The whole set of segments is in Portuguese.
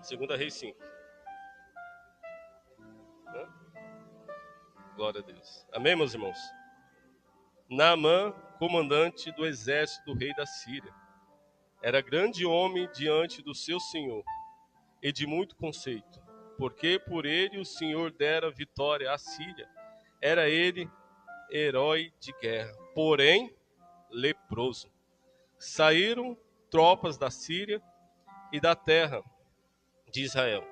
Segunda Reis 5. Né? Glória a Deus. Amém, meus irmãos? Naamã, comandante do exército do rei da Síria, era grande homem diante do seu senhor e de muito conceito, porque por ele o Senhor dera vitória à Síria. Era ele herói de guerra, porém leproso. Saíram tropas da Síria e da terra de Israel.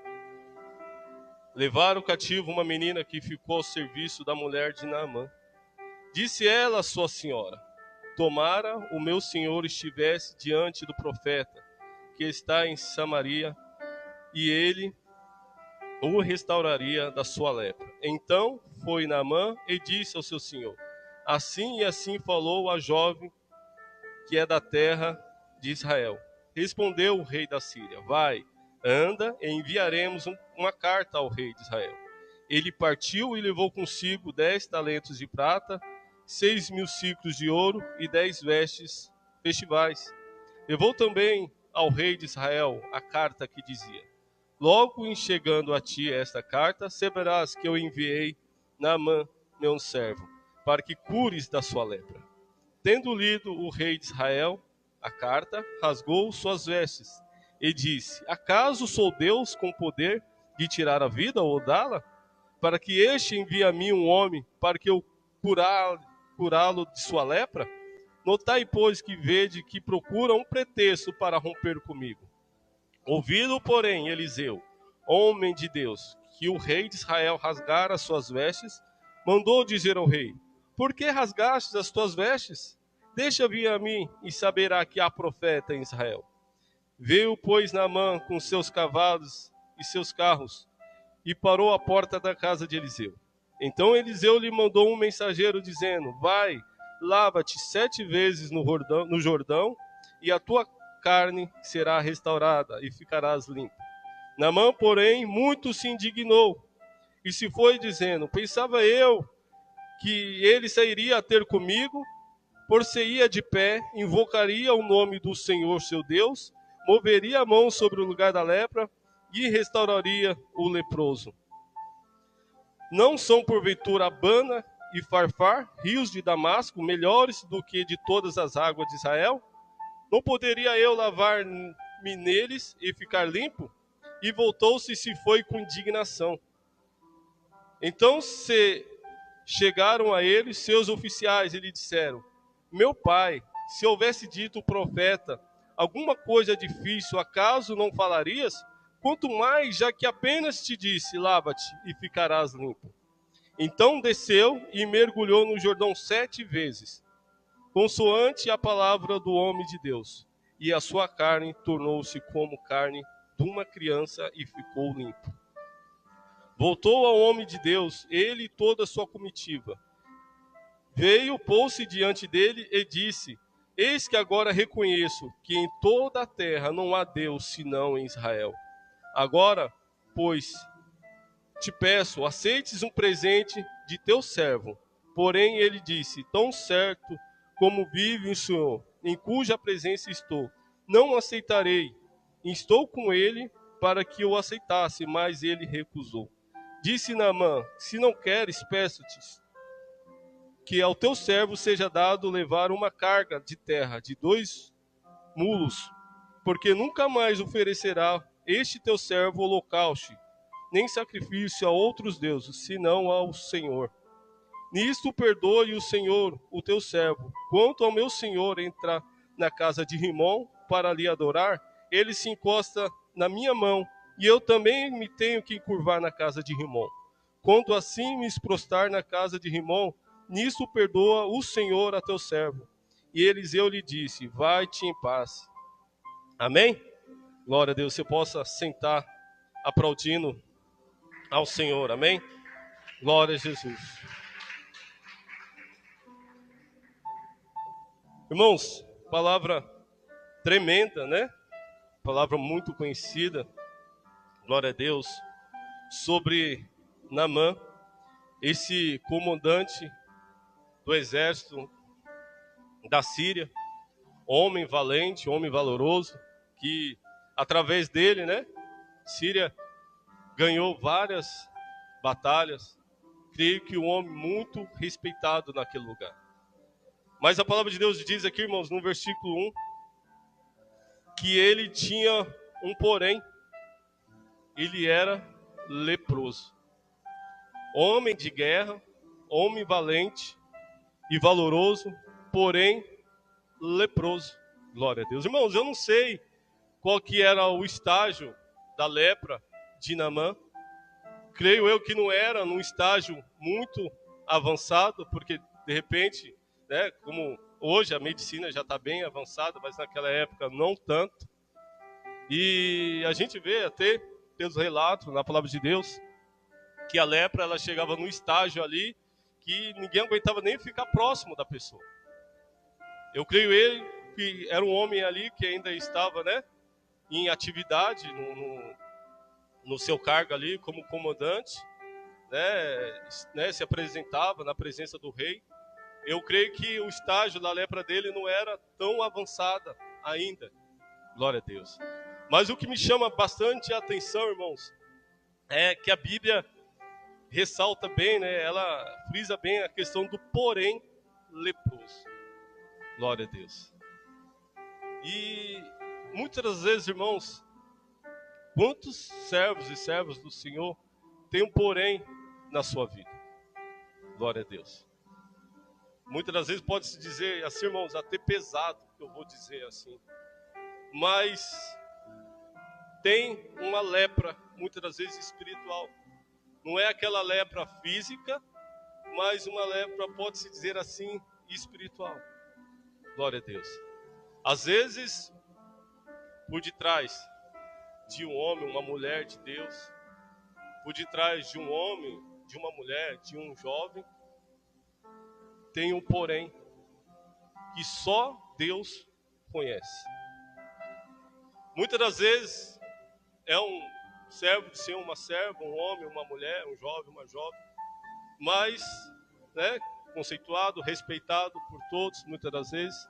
Levaram cativo uma menina que ficou ao serviço da mulher de Naamã. Disse ela à sua senhora: tomara o meu senhor estivesse diante do profeta que está em Samaria, e ele o restauraria da sua lepra. Então foi Naamã e disse ao seu senhor: assim e assim falou a jovem que é da terra de Israel. Respondeu o rei da Síria: vai, anda, e enviaremos uma carta ao rei de Israel. Ele partiu e levou consigo 10 talentos de prata, 6.000 siclos de ouro e 10 vestes festivais. Levou também ao rei de Israel a carta que dizia: logo em chegando a ti esta carta, saberás que eu enviei Naamã, meu servo, para que cures da sua lepra. Tendo lido o rei de Israel a carta, rasgou suas vestes e disse: acaso sou Deus com poder de tirar a vida ou dá-la? Para que este envie a mim um homem, para que eu curá-lo de sua lepra? Notai, pois, que vede que procura um pretexto para romper comigo. Ouvindo, porém, Eliseu, homem de Deus, que o rei de Israel rasgara as suas vestes, mandou dizer ao rei: por que rasgastes as tuas vestes? Deixa vir a mim e saberá que há profeta em Israel. Veio, pois, Naamã com seus cavalos e seus carros e parou à porta da casa de Eliseu. Então Eliseu lhe mandou um mensageiro dizendo: vai, lava-te 7 vezes no Jordão e a tua carne será restaurada e ficarás limpo. Naamã, porém, muito se indignou e se foi dizendo: pensava eu que ele sairia a ter comigo, por-se-ia de pé, invocaria o nome do Senhor seu Deus, moveria a mão sobre o lugar da lepra e restauraria o leproso. Não são porventura Abana e Farfar, rios de Damasco, melhores do que de todas as águas de Israel? Não poderia eu lavar-me neles e ficar limpo? E voltou-se e se foi com indignação. Então se chegaram a ele seus oficiais e lhe disseram: meu pai, se houvesse dito o profeta alguma coisa difícil, acaso não falarias? Quanto mais, já que apenas te disse: lava-te e ficarás limpo. Então desceu e mergulhou no Jordão 7 vezes, consoante a palavra do homem de Deus, e a sua carne tornou-se como carne de uma criança e ficou limpo. Voltou ao homem de Deus, ele e toda a sua comitiva. Veio, pôs-se diante dele e disse: eis que agora reconheço que em toda a terra não há Deus senão em Israel. Agora, pois, te peço, aceites um presente de teu servo. Porém ele disse: tão certo como vive o Senhor, em cuja presença estou, não aceitarei. Estou com ele para que o aceitasse, mas ele recusou. Disse Naamã: se não queres, peço-te que ao teu servo seja dado levar uma carga de terra de 2 mulos, porque nunca mais oferecerá este teu servo holocausto, nem sacrifício a outros deuses, senão ao Senhor. Nisto perdoe o Senhor, o teu servo. Quanto ao meu senhor entrar na casa de Rimom para lhe adorar, ele se encosta na minha mão, e eu também me tenho que encurvar na casa de Rimom. Quanto assim me prostrar na casa de Rimom, nisto perdoa o Senhor a teu servo. E Eliseu lhe disse: vai-te em paz. Amém? Glória a Deus. Você possa sentar aplaudindo ao Senhor. Amém? Glória a Jesus. Irmãos, palavra tremenda, né? Palavra muito conhecida. Glória a Deus. Sobre Naamã, esse comandante do exército da Síria, homem valente, homem valoroso, que através dele, né, Síria ganhou várias batalhas. Creio que um homem muito respeitado naquele lugar. Mas a palavra de Deus diz aqui, irmãos, no versículo 1, que ele tinha um porém. Ele era leproso. Homem de guerra, homem valente e valoroso, porém leproso. Glória a Deus. Irmãos, eu não sei qual que era o estágio da lepra de Naamã. Creio eu que não era num estágio muito avançado, porque de repente, né, como hoje a medicina já está bem avançada, mas naquela época não tanto. E a gente vê até pelos relatos na palavra de Deus que a lepra ela chegava num estágio ali que ninguém aguentava nem ficar próximo da pessoa. Eu creio ele que era um homem ali que ainda estava, né, em atividade no seu cargo ali como comandante, né, se apresentava na presença do rei. Eu creio que o estágio da lepra dele não era tão avançada ainda. Glória a Deus. Mas o que me chama bastante a atenção, irmãos, é que a Bíblia ressalta bem, né, ela frisa bem a questão do porém leproso. Glória a Deus. E muitas das vezes, irmãos, quantos servos e servas do Senhor têm um porém na sua vida? Glória a Deus. Muitas das vezes pode-se dizer assim, irmãos, até pesado, que eu vou dizer assim. Mas tem uma lepra, muitas das vezes espiritual. Não é aquela lepra física, mas uma lepra, pode-se dizer assim, espiritual. Glória a Deus. Às vezes, por detrás de um homem, uma mulher de Deus, por detrás de um homem, de uma mulher, de um jovem, tem um porém que só Deus conhece. Muitas das vezes é um servo de ser uma serva, um homem, uma mulher, um jovem, uma jovem, mas, né, conceituado, respeitado por todos, muitas das vezes,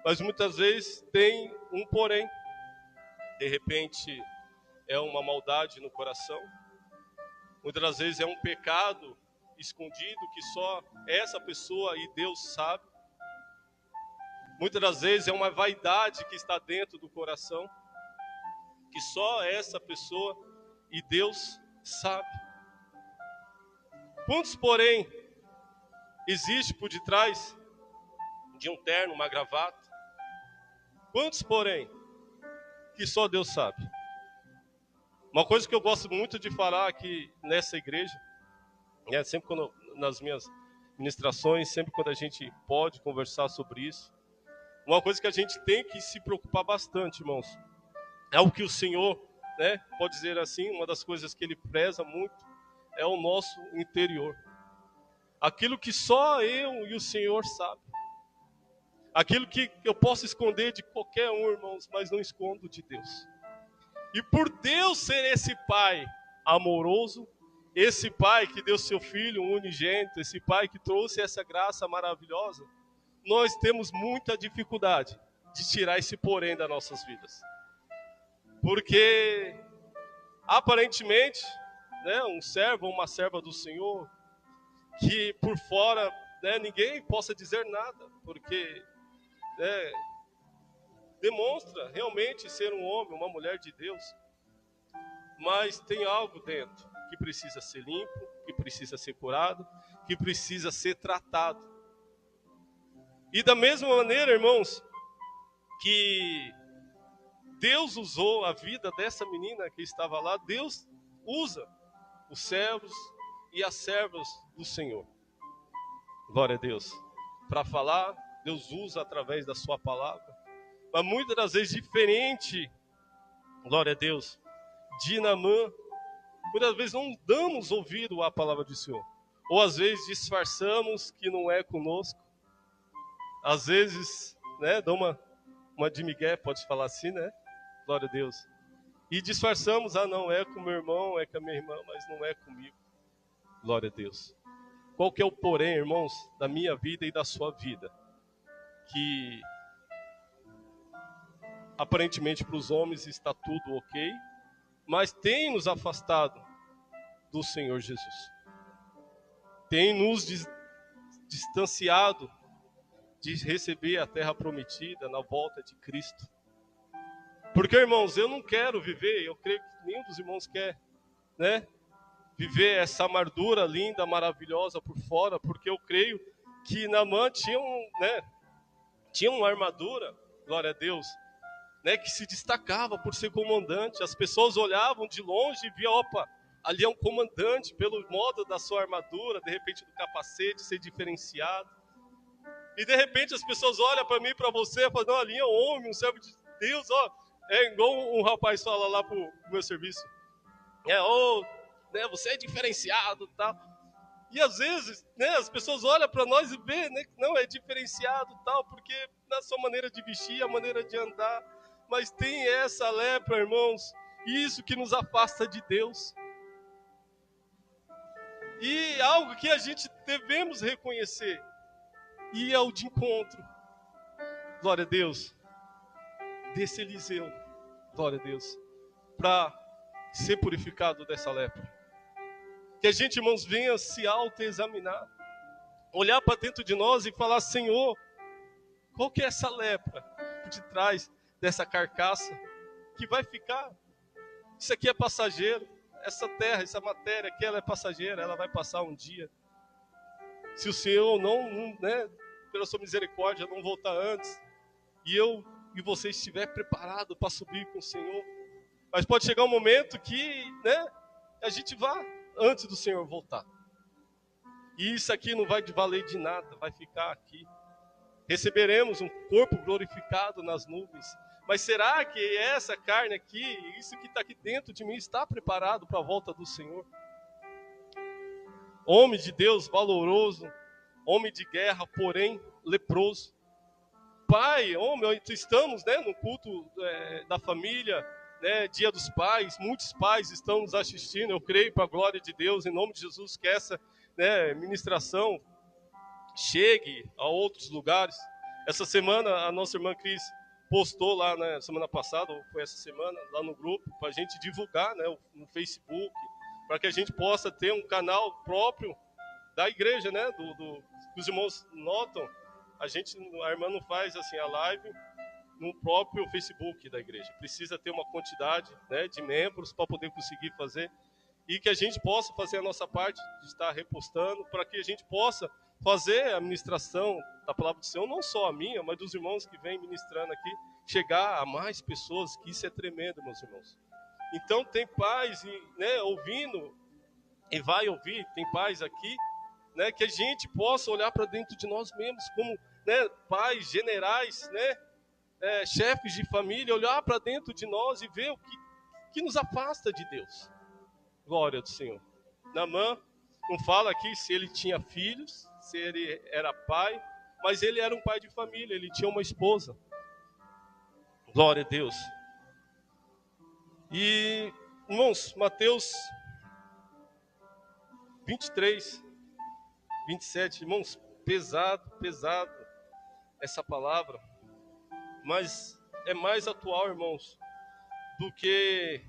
mas muitas vezes tem um porém. De repente é uma maldade no coração, muitas das vezes é um pecado escondido que só essa pessoa e Deus sabe. Muitas das vezes é uma vaidade que está dentro do coração, que só essa pessoa e Deus sabe. Quantos, porém, existe por detrás de um terno, uma gravata? Quantos, porém, que só Deus sabe? Uma coisa que eu gosto muito de falar aqui nessa igreja, sempre quando nas minhas ministrações, sempre quando a gente pode conversar sobre isso, uma coisa que a gente tem que se preocupar bastante, irmãos, é o que o Senhor, né, pode dizer assim, uma das coisas que Ele preza muito é o nosso interior. Aquilo que só eu e o Senhor sabe. Aquilo que eu posso esconder de qualquer um, irmãos, mas não escondo de Deus. E por Deus ser esse Pai amoroso, esse Pai que deu seu Filho unigênito, esse Pai que trouxe essa graça maravilhosa, nós temos muita dificuldade de tirar esse porém das nossas vidas. Porque, aparentemente, né, um servo ou uma serva do Senhor, que por fora, né, ninguém possa dizer nada, porque, né, demonstra realmente ser um homem, uma mulher de Deus, mas tem algo dentro que precisa ser limpo, que precisa ser curado, que precisa ser tratado. E da mesma maneira, irmãos, que Deus usou a vida dessa menina que estava lá, Deus usa os servos e as servas do Senhor. Glória a Deus. Para falar, Deus usa através da sua palavra. Mas muitas das vezes diferente, glória a Deus, de Naamã, muitas vezes não damos ouvido à palavra do Senhor. Ou às vezes disfarçamos que não é conosco. Às vezes, né, dá uma de migué, pode falar assim, né? Glória a Deus. E disfarçamos, não, é com meu irmão, é com a minha irmã, mas não é comigo. Glória a Deus. Qual que é o porém, irmãos, da minha vida e da sua vida? Que aparentemente para os homens está tudo ok, mas tem nos afastado do Senhor Jesus. Tem nos distanciado de receber a terra prometida na volta de Cristo. Porque, irmãos, eu não quero viver, eu creio que nenhum dos irmãos quer, né? Viver essa amargura linda, maravilhosa por fora, porque eu creio que Naamã tinha uma armadura, glória a Deus, né, que se destacava por ser comandante. As pessoas olhavam de longe e viam, opa, ali é um comandante, pelo modo da sua armadura, de repente do capacete, ser diferenciado. E de repente as pessoas olham para mim e para você e falam, não, ali é um homem, um servo de Deus, ó. É igual um rapaz fala lá pro meu serviço. Né, você é diferenciado e tal. E às vezes, né, as pessoas olham para nós e vê, né, que não é diferenciado e tal, porque na sua maneira de vestir, a maneira de andar, mas tem essa lepra, irmãos, isso que nos afasta de Deus. E algo que a gente devemos reconhecer, e é o de encontro, glória a Deus, desse Eliseu, glória a Deus, para ser purificado dessa lepra. Que a gente, irmãos, venha se autoexaminar, olhar para dentro de nós e falar, Senhor, qual que é essa lepra por detrás dessa carcaça que vai ficar? Isso aqui é passageiro, essa terra, essa matéria aqui, ela é passageira, ela vai passar um dia. Se o Senhor não, né, pela sua misericórdia, não voltar antes, e eu e você estiver preparado para subir com o Senhor, mas pode chegar um momento que, né, a gente vá antes do Senhor voltar. E isso aqui não vai valer de nada, vai ficar aqui. Receberemos um corpo glorificado nas nuvens. Mas será que essa carne aqui, isso que está aqui dentro de mim, está preparado para a volta do Senhor? Homem de Deus valoroso, homem de guerra, porém leproso. Pai, homem, estamos, né, no culto da família, né, Dia dos Pais, muitos pais estão nos assistindo, eu creio, para a glória de Deus, em nome de Jesus, que essa, né, ministração chegue a outros lugares. Essa semana, a nossa irmã Cris postou lá, né, semana passada, ou foi essa semana, lá no grupo, para a gente divulgar, né, no Facebook, para que a gente possa ter um canal próprio da igreja, né, que os irmãos notam, a irmã não faz assim a live no próprio Facebook da igreja. Precisa ter uma quantidade, né, de membros para poder conseguir fazer, e que a gente possa fazer a nossa parte de estar repostando, para que a gente possa fazer a ministração da palavra do Senhor, não só a minha, mas dos irmãos que vêm ministrando aqui, chegar a mais pessoas, que isso é tremendo, meus irmãos. Então tem pais, né, ouvindo, e vai ouvir, tem pais aqui, né, que a gente possa olhar para dentro de nós mesmos, como, né, pais, generais, né, chefes de família, olhar para dentro de nós e ver o que nos afasta de Deus. Glória do Senhor. Naamã não fala aqui se ele tinha filhos, se ele era pai, mas ele era um pai de família, ele tinha uma esposa. Glória a Deus. E, irmãos, Mateus 23, 27, irmãos, pesado essa palavra, mas é mais atual, irmãos, do que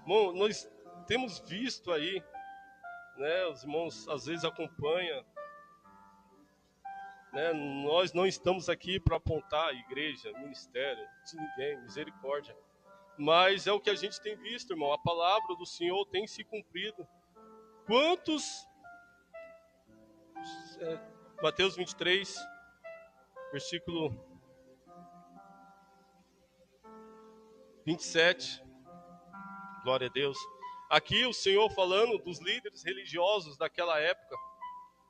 bom, nós temos visto aí, né, os irmãos às vezes acompanham, né, nós não estamos aqui para apontar a igreja, ministério de ninguém, misericórdia, mas é o que a gente tem visto, irmão, a palavra do Senhor tem se cumprido. Quantos, Mateus 23, versículo 27, glória a Deus. Aqui o Senhor falando dos líderes religiosos daquela época,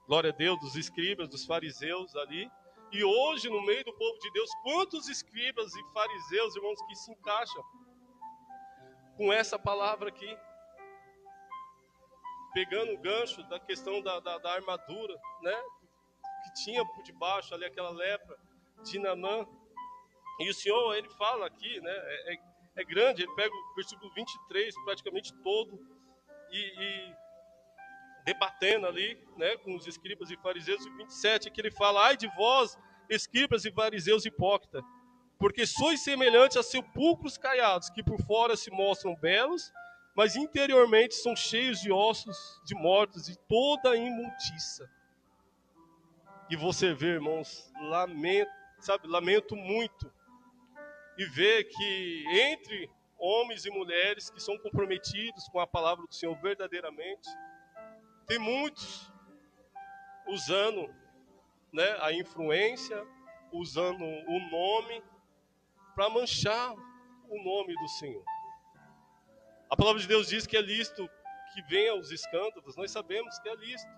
glória a Deus, dos escribas, dos fariseus ali. E hoje, no meio do povo de Deus, quantos escribas e fariseus, irmãos, que se encaixam com essa palavra aqui, pegando o gancho da questão da armadura, né, que tinha por debaixo ali aquela lepra de Naamã. E o Senhor, ele fala aqui, né, é grande, ele pega o versículo 23 praticamente todo e debatendo ali, né, com os escribas e fariseus. E 27 que ele fala, ai de vós, escribas e fariseus hipócritas, porque sois semelhantes a sepulcros caiados, que por fora se mostram belos, mas interiormente são cheios de ossos de mortos e toda a imundícia. E você vê, irmãos, lamento muito, e ver que entre homens e mulheres que são comprometidos com a palavra do Senhor verdadeiramente, tem muitos usando, né, a influência, usando o nome para manchar o nome do Senhor. A palavra de Deus diz que é lícito que venham os escândalos, nós sabemos que é lícito,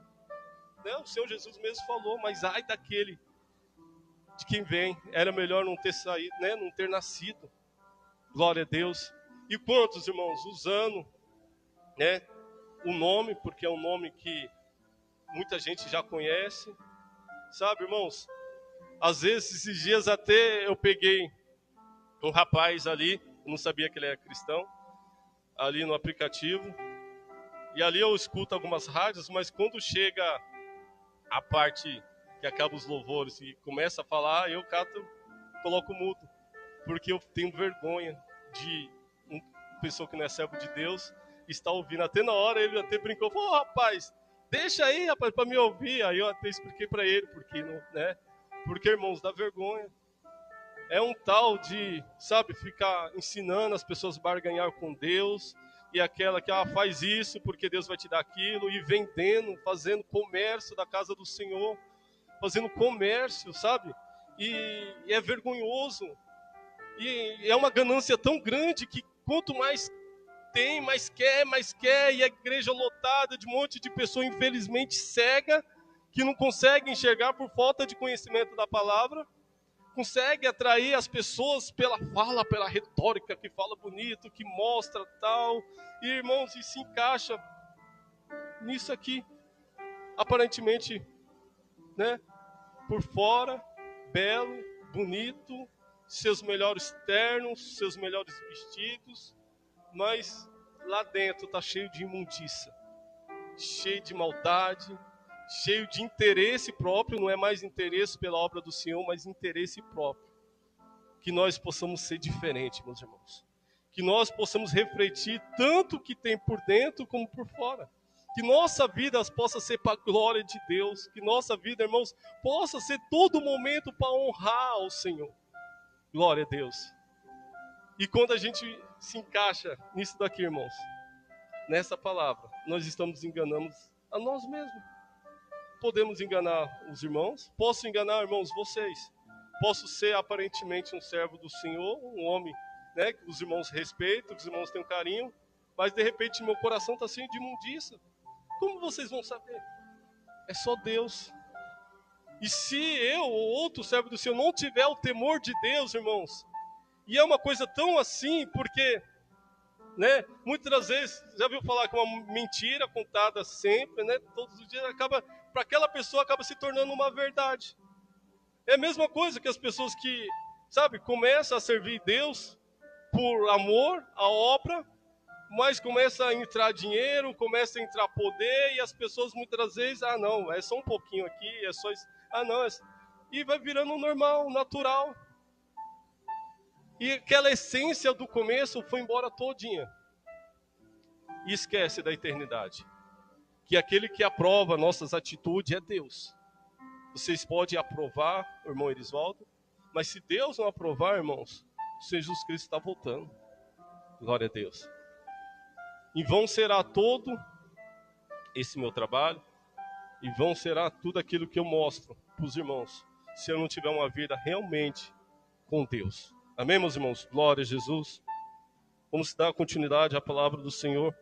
né? O Senhor Jesus mesmo falou, mas ai daquele de quem vem, era melhor não ter saído, né, não ter nascido. Glória a Deus. E quantos, irmãos, usando, né, o nome, porque é um nome que muita gente já conhece, sabe, irmãos? Às vezes, esses dias até eu peguei um rapaz ali, eu não sabia que ele era cristão, ali no aplicativo, e ali eu escuto algumas rádios, mas quando chega a parte que acaba os louvores e começa a falar, eu coloco mudo, porque eu tenho vergonha de uma pessoa que não é servo de Deus estar ouvindo. Até na hora ele até brincou, falou, rapaz, deixa aí, rapaz, para me ouvir. Aí eu até expliquei para ele, porque, né? Porque, irmãos, dá vergonha. É um tal de, sabe, ficar ensinando as pessoas a barganhar com Deus, e aquela que faz isso porque Deus vai te dar aquilo, e vendendo, fazendo comércio da casa do Senhor, fazendo comércio, sabe? E é vergonhoso. E é uma ganância tão grande que quanto mais tem, mais quer, e a igreja lotada de um monte de pessoa infelizmente cega, que não consegue enxergar por falta de conhecimento da palavra, consegue atrair as pessoas pela fala, pela retórica, que fala bonito, que mostra tal, e irmãos, e se encaixa nisso aqui, aparentemente, né, por fora, belo, bonito, seus melhores ternos, seus melhores vestidos, mas lá dentro está cheio de imundícia, cheio de maldade, cheio de interesse próprio, não é mais interesse pela obra do Senhor, mas interesse próprio. Que nós possamos ser diferentes, meus irmãos. Que nós possamos refletir tanto o que tem por dentro como por fora. Que nossa vida possa ser para a glória de Deus. Que nossa vida, irmãos, possa ser todo momento para honrar ao Senhor. Glória a Deus. E quando a gente se encaixa nisso daqui, irmãos, nessa palavra, nós estamos enganando a nós mesmos. Podemos enganar os irmãos, posso enganar, irmãos, vocês. Posso ser aparentemente um servo do Senhor, um homem, né, que os irmãos respeitam, que os irmãos têm um carinho, mas de repente meu coração está cheio de imundícia. Como vocês vão saber? É só Deus. E se eu ou outro servo do Senhor não tiver o temor de Deus, irmãos, e é uma coisa tão assim, porque, né, muitas das vezes, já viu falar que uma mentira contada sempre, né, todos os dias, para aquela pessoa acaba se tornando uma verdade. É a mesma coisa que as pessoas que, sabe, começam a servir Deus por amor à obra, mas começa a entrar dinheiro, começa a entrar poder, e as pessoas muitas das vezes, não, é só um pouquinho aqui, é só isso, não, e vai virando normal, natural. E aquela essência do começo foi embora todinha. E esquece da eternidade. Que aquele que aprova nossas atitudes é Deus. Vocês podem aprovar, irmão Erisvaldo, mas se Deus não aprovar, irmãos, Jesus Cristo está voltando. Glória a Deus. Em vão será todo esse meu trabalho, em vão será tudo aquilo que eu mostro para os irmãos, se eu não tiver uma vida realmente com Deus. Amém, meus irmãos? Glória a Jesus. Vamos dar continuidade à palavra do Senhor.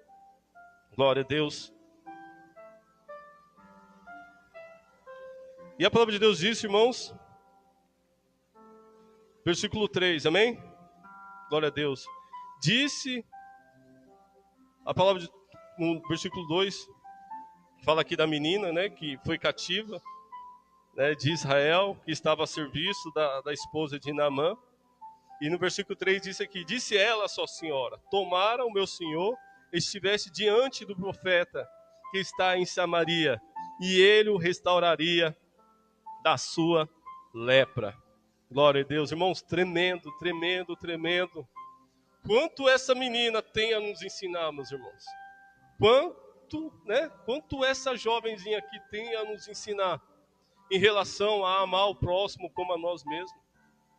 Glória a Deus. E a palavra de Deus diz, irmãos, versículo 3, amém? Glória a Deus. Disse, a palavra no versículo 2, fala aqui da menina, né, que foi cativa, né, de Israel, que estava a serviço da esposa de Naamã. E no versículo 3 diz aqui, disse ela, sua senhora, tomara o meu senhor estivesse diante do profeta que está em Samaria, e ele o restauraria da sua lepra. Glória a Deus, irmãos, tremendo, tremendo, tremendo. Quanto essa menina tem a nos ensinar, meus irmãos. Quanto essa jovenzinha aqui tem a nos ensinar em relação a amar o próximo como a nós mesmos.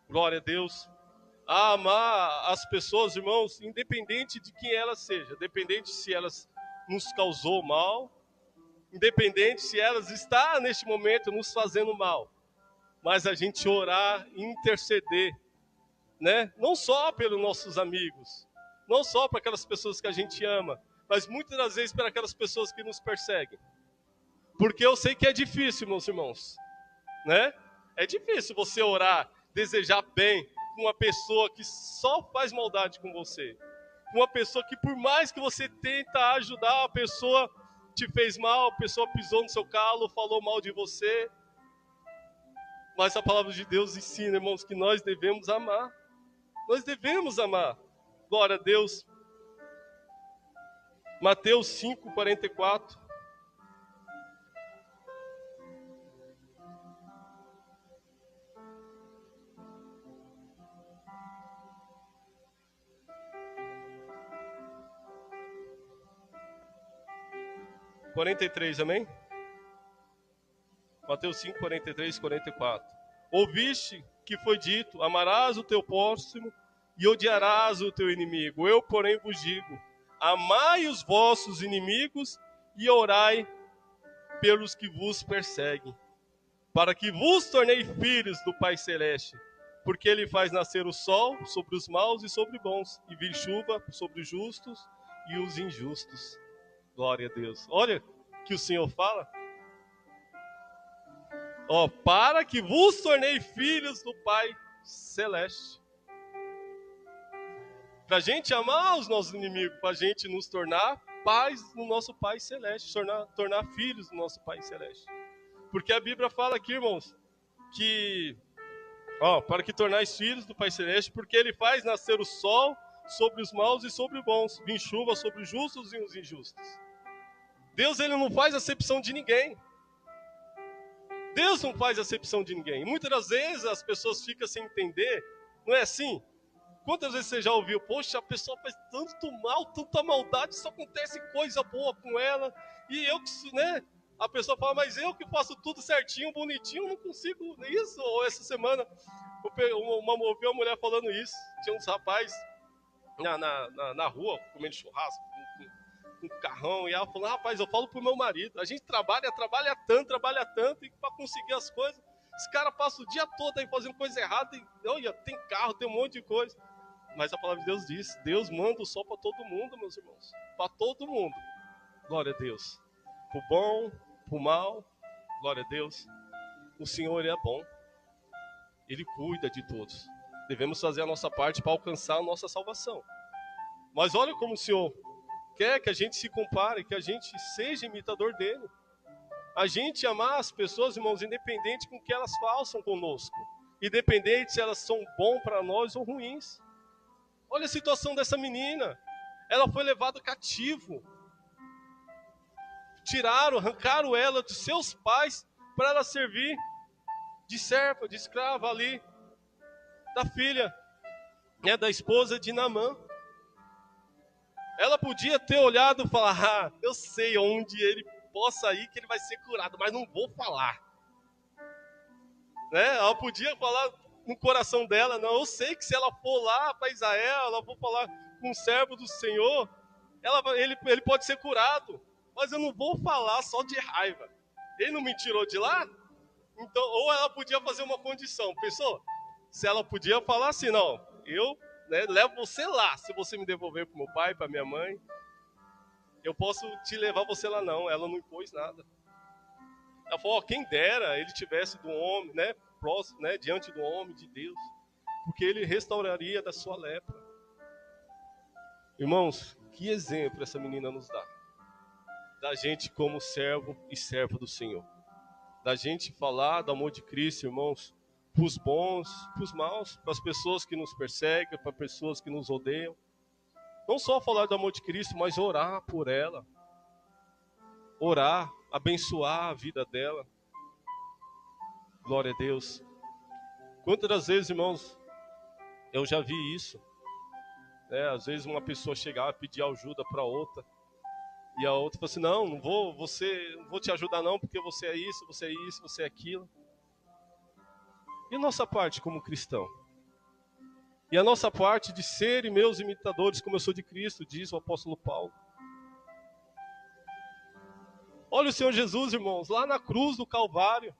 Glória a Deus. A amar as pessoas, irmãos, independente de quem elas sejam, independente se elas nos causou mal, independente se elas estão neste momento nos fazendo mal, mas a gente orar e interceder, né? Não só pelos nossos amigos, não só para aquelas pessoas que a gente ama, mas muitas das vezes para aquelas pessoas que nos perseguem. Porque eu sei que é difícil, meus irmãos, né? É difícil você orar, desejar bem com uma pessoa que só faz maldade com você. Uma pessoa que por mais que você tenta ajudar, a pessoa te fez mal, a pessoa pisou no seu calo, falou mal de você. Mas a palavra de Deus ensina, irmãos, que nós devemos amar. Nós devemos amar. Glória a Deus. Mateus 5:44. Amém? Mateus 5, 43, 44. Ouviste que foi dito, amarás o teu próximo e odiarás o teu inimigo. Eu, porém, vos digo, amai os vossos inimigos e orai pelos que vos perseguem, para que vos tornei filhos do Pai Celeste, porque Ele faz nascer o sol sobre os maus e sobre os bons, e vir chuva sobre os justos e os injustos. Glória a Deus. Olha que o Senhor fala. Para que vos tornei filhos do Pai Celeste. Para a gente amar os nossos inimigos, para a gente nos tornar pais do nosso Pai Celeste, tornar filhos do nosso Pai Celeste. Porque a Bíblia fala aqui, irmãos, que para que tornais filhos do Pai Celeste, porque Ele faz nascer o sol sobre os maus e sobre os bons, vir chuva sobre os justos e os injustos. Deus, Ele não faz acepção de ninguém. Deus não faz acepção de ninguém. Muitas das vezes as pessoas ficam sem entender, não é assim? Quantas vezes você já ouviu, poxa, a pessoa faz tanto mal, tanta maldade, só acontece coisa boa com ela, e eu, né? A pessoa fala, mas eu que faço tudo certinho, bonitinho, não consigo isso. Ou essa semana, eu ouvi uma mulher falando isso, tinha uns rapazes na rua, comendo churrasco, com carrão, e ela falou, rapaz, eu falo pro meu marido, a gente trabalha tanto, e para conseguir as coisas, esse cara passa o dia todo aí fazendo coisa errada, e olha, tem carro, tem um monte de coisa. Mas a palavra de Deus diz, Deus manda o sol para todo mundo, meus irmãos, para todo mundo. Glória a Deus. Pro bom, pro mal, glória a Deus. O Senhor, Ele é bom. Ele cuida de todos. Devemos fazer a nossa parte para alcançar a nossa salvação. Mas olha como o Senhor quer que a gente se compare, que a gente seja imitador dele. A gente amar as pessoas, irmãos, independente com o que elas façam conosco. Independente se elas são bons para nós ou ruins. Olha a situação dessa menina. Ela foi levada cativo. Arrancaram ela de seus pais para ela servir de serva, de escrava ali, da filha, da esposa de Naamã. Ela podia ter olhado e falar, eu sei onde ele possa ir que ele vai ser curado, mas não vou falar. Né? Ela podia falar no coração dela, não, eu sei que se ela for lá para Israel, ela for falar com o servo do Senhor, ele pode ser curado, mas eu não vou falar só de raiva. Ele não me tirou de lá? Então, ou ela podia fazer uma condição, pensou? Se ela podia falar assim, não, eu levo você lá, se você me devolver para meu pai, para minha mãe, eu posso te levar você lá, não. Ela não impôs nada. Ela falou, quem dera ele tivesse do homem, próximo, diante do homem, de Deus, porque ele restauraria da sua lepra. Irmãos, que exemplo essa menina nos dá? Da gente como servo e serva do Senhor. Da gente falar do amor de Cristo, irmãos, para os bons, para os maus, para as pessoas que nos perseguem, para as pessoas que nos odeiam. Não só falar do amor de Cristo, mas orar por ela. Orar, abençoar a vida dela. Glória a Deus. Quantas das vezes, irmãos, eu já vi isso, né? Às vezes uma pessoa chegava e pedir ajuda para outra, e a outra fala assim, não vou te ajudar não, porque você é isso, você é aquilo. E a nossa parte como cristão? E a nossa parte de serem meus imitadores, como eu sou de Cristo, diz o apóstolo Paulo. Olha o Senhor Jesus, irmãos, lá na cruz do Calvário.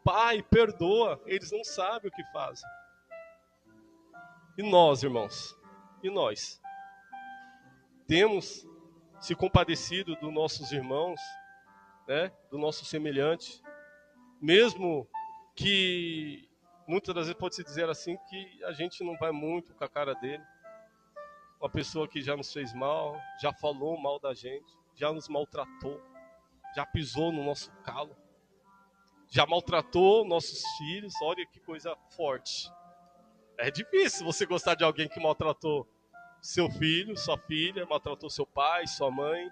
Pai, perdoa, eles não sabem o que fazem. E nós, irmãos, e nós? Temos se compadecido dos nossos irmãos, né, do nosso semelhante, mesmo que muitas das vezes pode-se dizer assim que a gente não vai muito com a cara dele. Uma pessoa que já nos fez mal, já falou mal da gente, já nos maltratou, já pisou no nosso calo, já maltratou nossos filhos. Olha que coisa forte. É difícil você gostar de alguém que maltratou seu filho, sua filha, maltratou seu pai, sua mãe,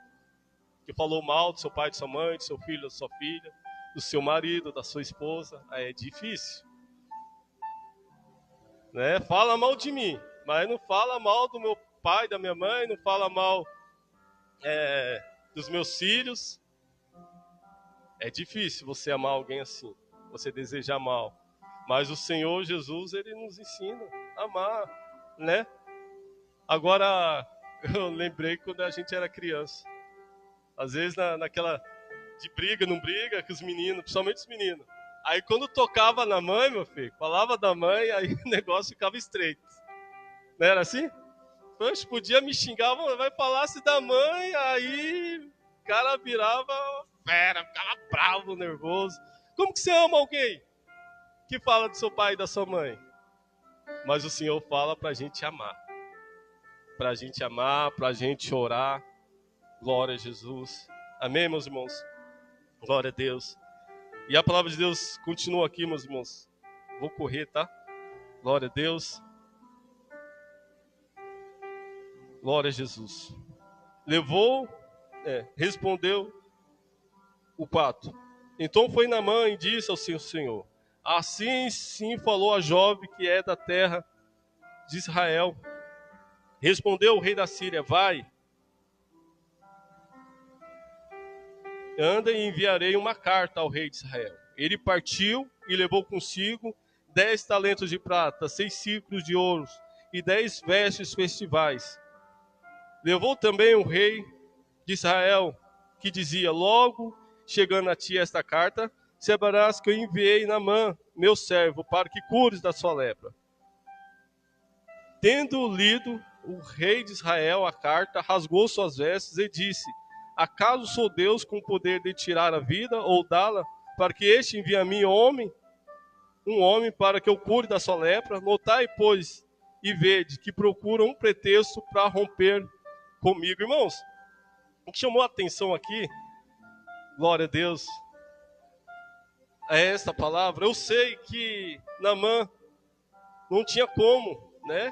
que falou mal do seu pai, de sua mãe, do seu filho, da sua filha, do seu marido, da sua esposa. É difícil, né? Fala mal de mim, mas não fala mal do meu pai, da minha mãe, não fala mal dos meus filhos. É difícil você amar alguém assim, você desejar mal. Mas o Senhor Jesus, Ele nos ensina a amar, né? Agora, eu lembrei quando a gente era criança. Às vezes naquela de briga, não briga, com os meninos, principalmente os meninos. Aí quando tocava na mãe, meu filho, falava da mãe, aí o negócio ficava estreito. Não era assim? Poxa, podia me xingar, vai falar-se da mãe, aí o cara virava fera, ficava bravo, nervoso. Como que você ama alguém que fala do seu pai e da sua mãe? Mas o Senhor fala pra gente amar. Pra gente amar, pra gente orar. Glória a Jesus. Amém, meus irmãos? Glória a Deus. E a palavra de Deus continua aqui, meus irmãos. Vou correr, tá? Glória a Deus. Glória a Jesus. Respondeu o pato. Então foi Naamã e disse ao seu senhor: assim sim falou a jovem que é da terra de Israel. Respondeu o rei da Síria: vai, anda e enviarei uma carta ao rei de Israel. Ele partiu e levou consigo 10 talentos de prata, 6 ciclos de ouro e 10 vestes festivais. Levou também o rei de Israel, que dizia: logo chegando a ti esta carta, saberás que eu enviei Naamã, meu servo, para que cures da sua lepra. Tendo lido o rei de Israel a carta, rasgou suas vestes e disse: acaso sou Deus com o poder de tirar a vida ou dá-la, para que este envie a mim um homem para que eu cure da sua lepra? Notai, pois, e vede que procura um pretexto para romper comigo. Irmãos, o que chamou a atenção aqui, glória a Deus, é esta palavra. Eu sei que Naamã não tinha como, né,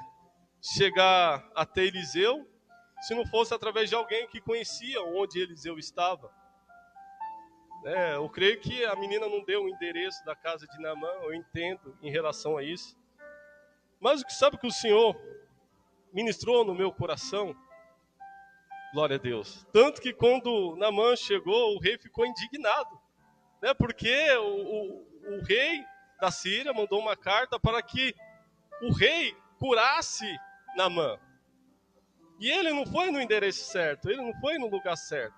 chegar até Eliseu, se não fosse através de alguém que conhecia onde Eliseu estava. Eu creio que a menina não deu o endereço da casa de Naamã, eu entendo em relação a isso. Mas sabe o que o Senhor ministrou no meu coração? Glória a Deus. Tanto que quando Naamã chegou, o rei ficou indignado, né? Porque o rei da Síria mandou uma carta para que o rei curasse Naamã. E ele não foi no endereço certo, ele não foi no lugar certo.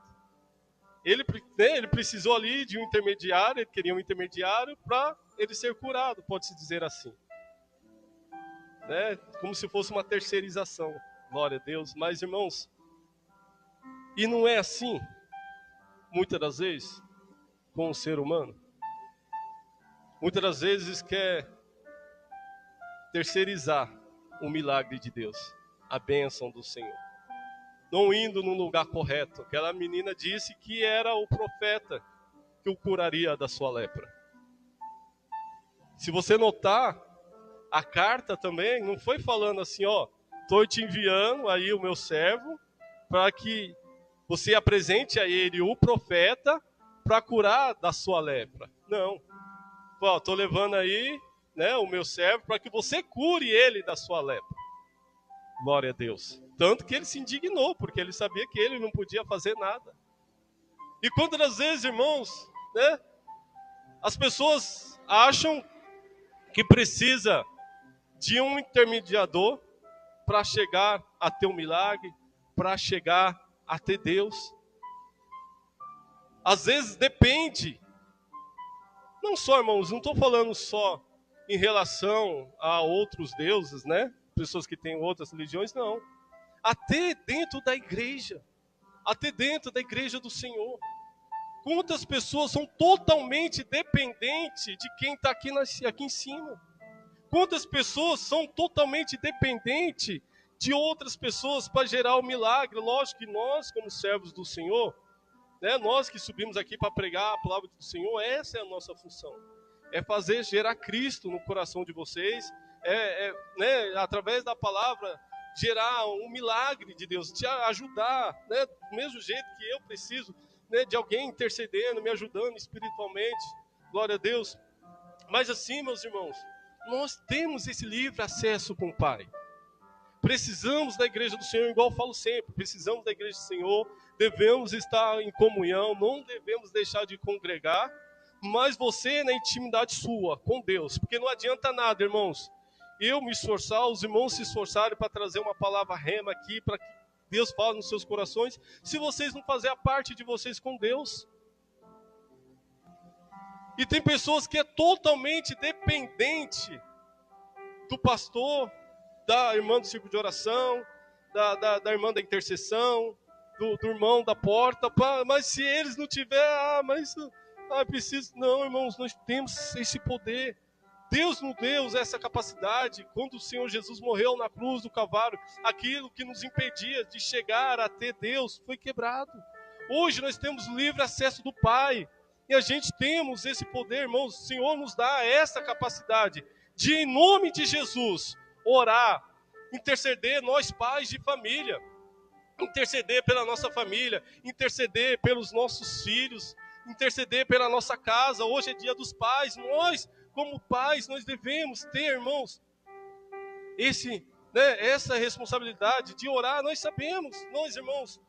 Ele precisou ali de um intermediário, ele queria um intermediário para ele ser curado, pode-se dizer assim. Né? Como se fosse uma terceirização. Glória a Deus. Mas, irmãos, e não é assim, muitas das vezes, com o ser humano? Muitas das vezes quer terceirizar o milagre de Deus, a bênção do Senhor, não indo no lugar correto. Aquela menina disse que era o profeta que o curaria da sua lepra. Se você notar, a carta também não foi falando assim, ó, estou te enviando aí o meu servo para que você apresente a ele o profeta para curar da sua lepra. Não. Estou levando aí né, o meu servo, para que você cure ele da sua lepra. Glória a Deus. Tanto que ele se indignou, porque ele sabia que ele não podia fazer nada. E quantas vezes, irmãos, né, as pessoas acham que precisa de um intermediador para chegar a ter um milagre, para chegar a ter Deus. Às vezes depende, não só, irmãos, não estou falando só em relação a outros deuses, né? Pessoas que têm outras religiões, não. Até dentro da igreja, até dentro da igreja do Senhor. Quantas pessoas são totalmente dependentes de quem está aqui em cima? Quantas pessoas são totalmente dependentes de outras pessoas para gerar o milagre? Lógico que nós, como servos do Senhor, né, nós que subimos aqui para pregar a palavra do Senhor, essa é a nossa função. É fazer gerar Cristo no coração de vocês, né, através da palavra, gerar um milagre de Deus, te ajudar, né, do mesmo jeito que eu preciso, né, de alguém intercedendo, me ajudando espiritualmente. Glória a Deus. Mas assim, meus irmãos, nós temos esse livre acesso com o Pai. Precisamos da igreja do Senhor, igual eu falo sempre, precisamos da igreja do Senhor, devemos estar em comunhão, não devemos deixar de congregar, mas você na intimidade sua, com Deus, porque não adianta nada, irmãos, eu me esforçar, os irmãos se esforçarem para trazer uma palavra rema aqui, para que Deus fale nos seus corações, se vocês não fazerem a parte de vocês com Deus. E tem pessoas que é totalmente dependente do pastor, da irmã do círculo de oração, da irmã da intercessão, do irmão da porta, mas se eles não tiverem, preciso. Não, irmãos, nós temos esse poder. Deus nos deu essa capacidade. Quando o Senhor Jesus morreu na cruz do Calvário, aquilo que nos impedia de chegar a ter Deus foi quebrado. Hoje nós temos livre acesso do Pai. E a gente temos esse poder, irmãos. O Senhor nos dá essa capacidade de, em nome de Jesus, orar, interceder, nós pais de família, interceder pela nossa família, interceder pelos nossos filhos, interceder pela nossa casa. Hoje é dia dos pais. Nós, como pais, nós devemos ter, irmãos, essa responsabilidade de orar. Nós sabemos, nós, irmãos,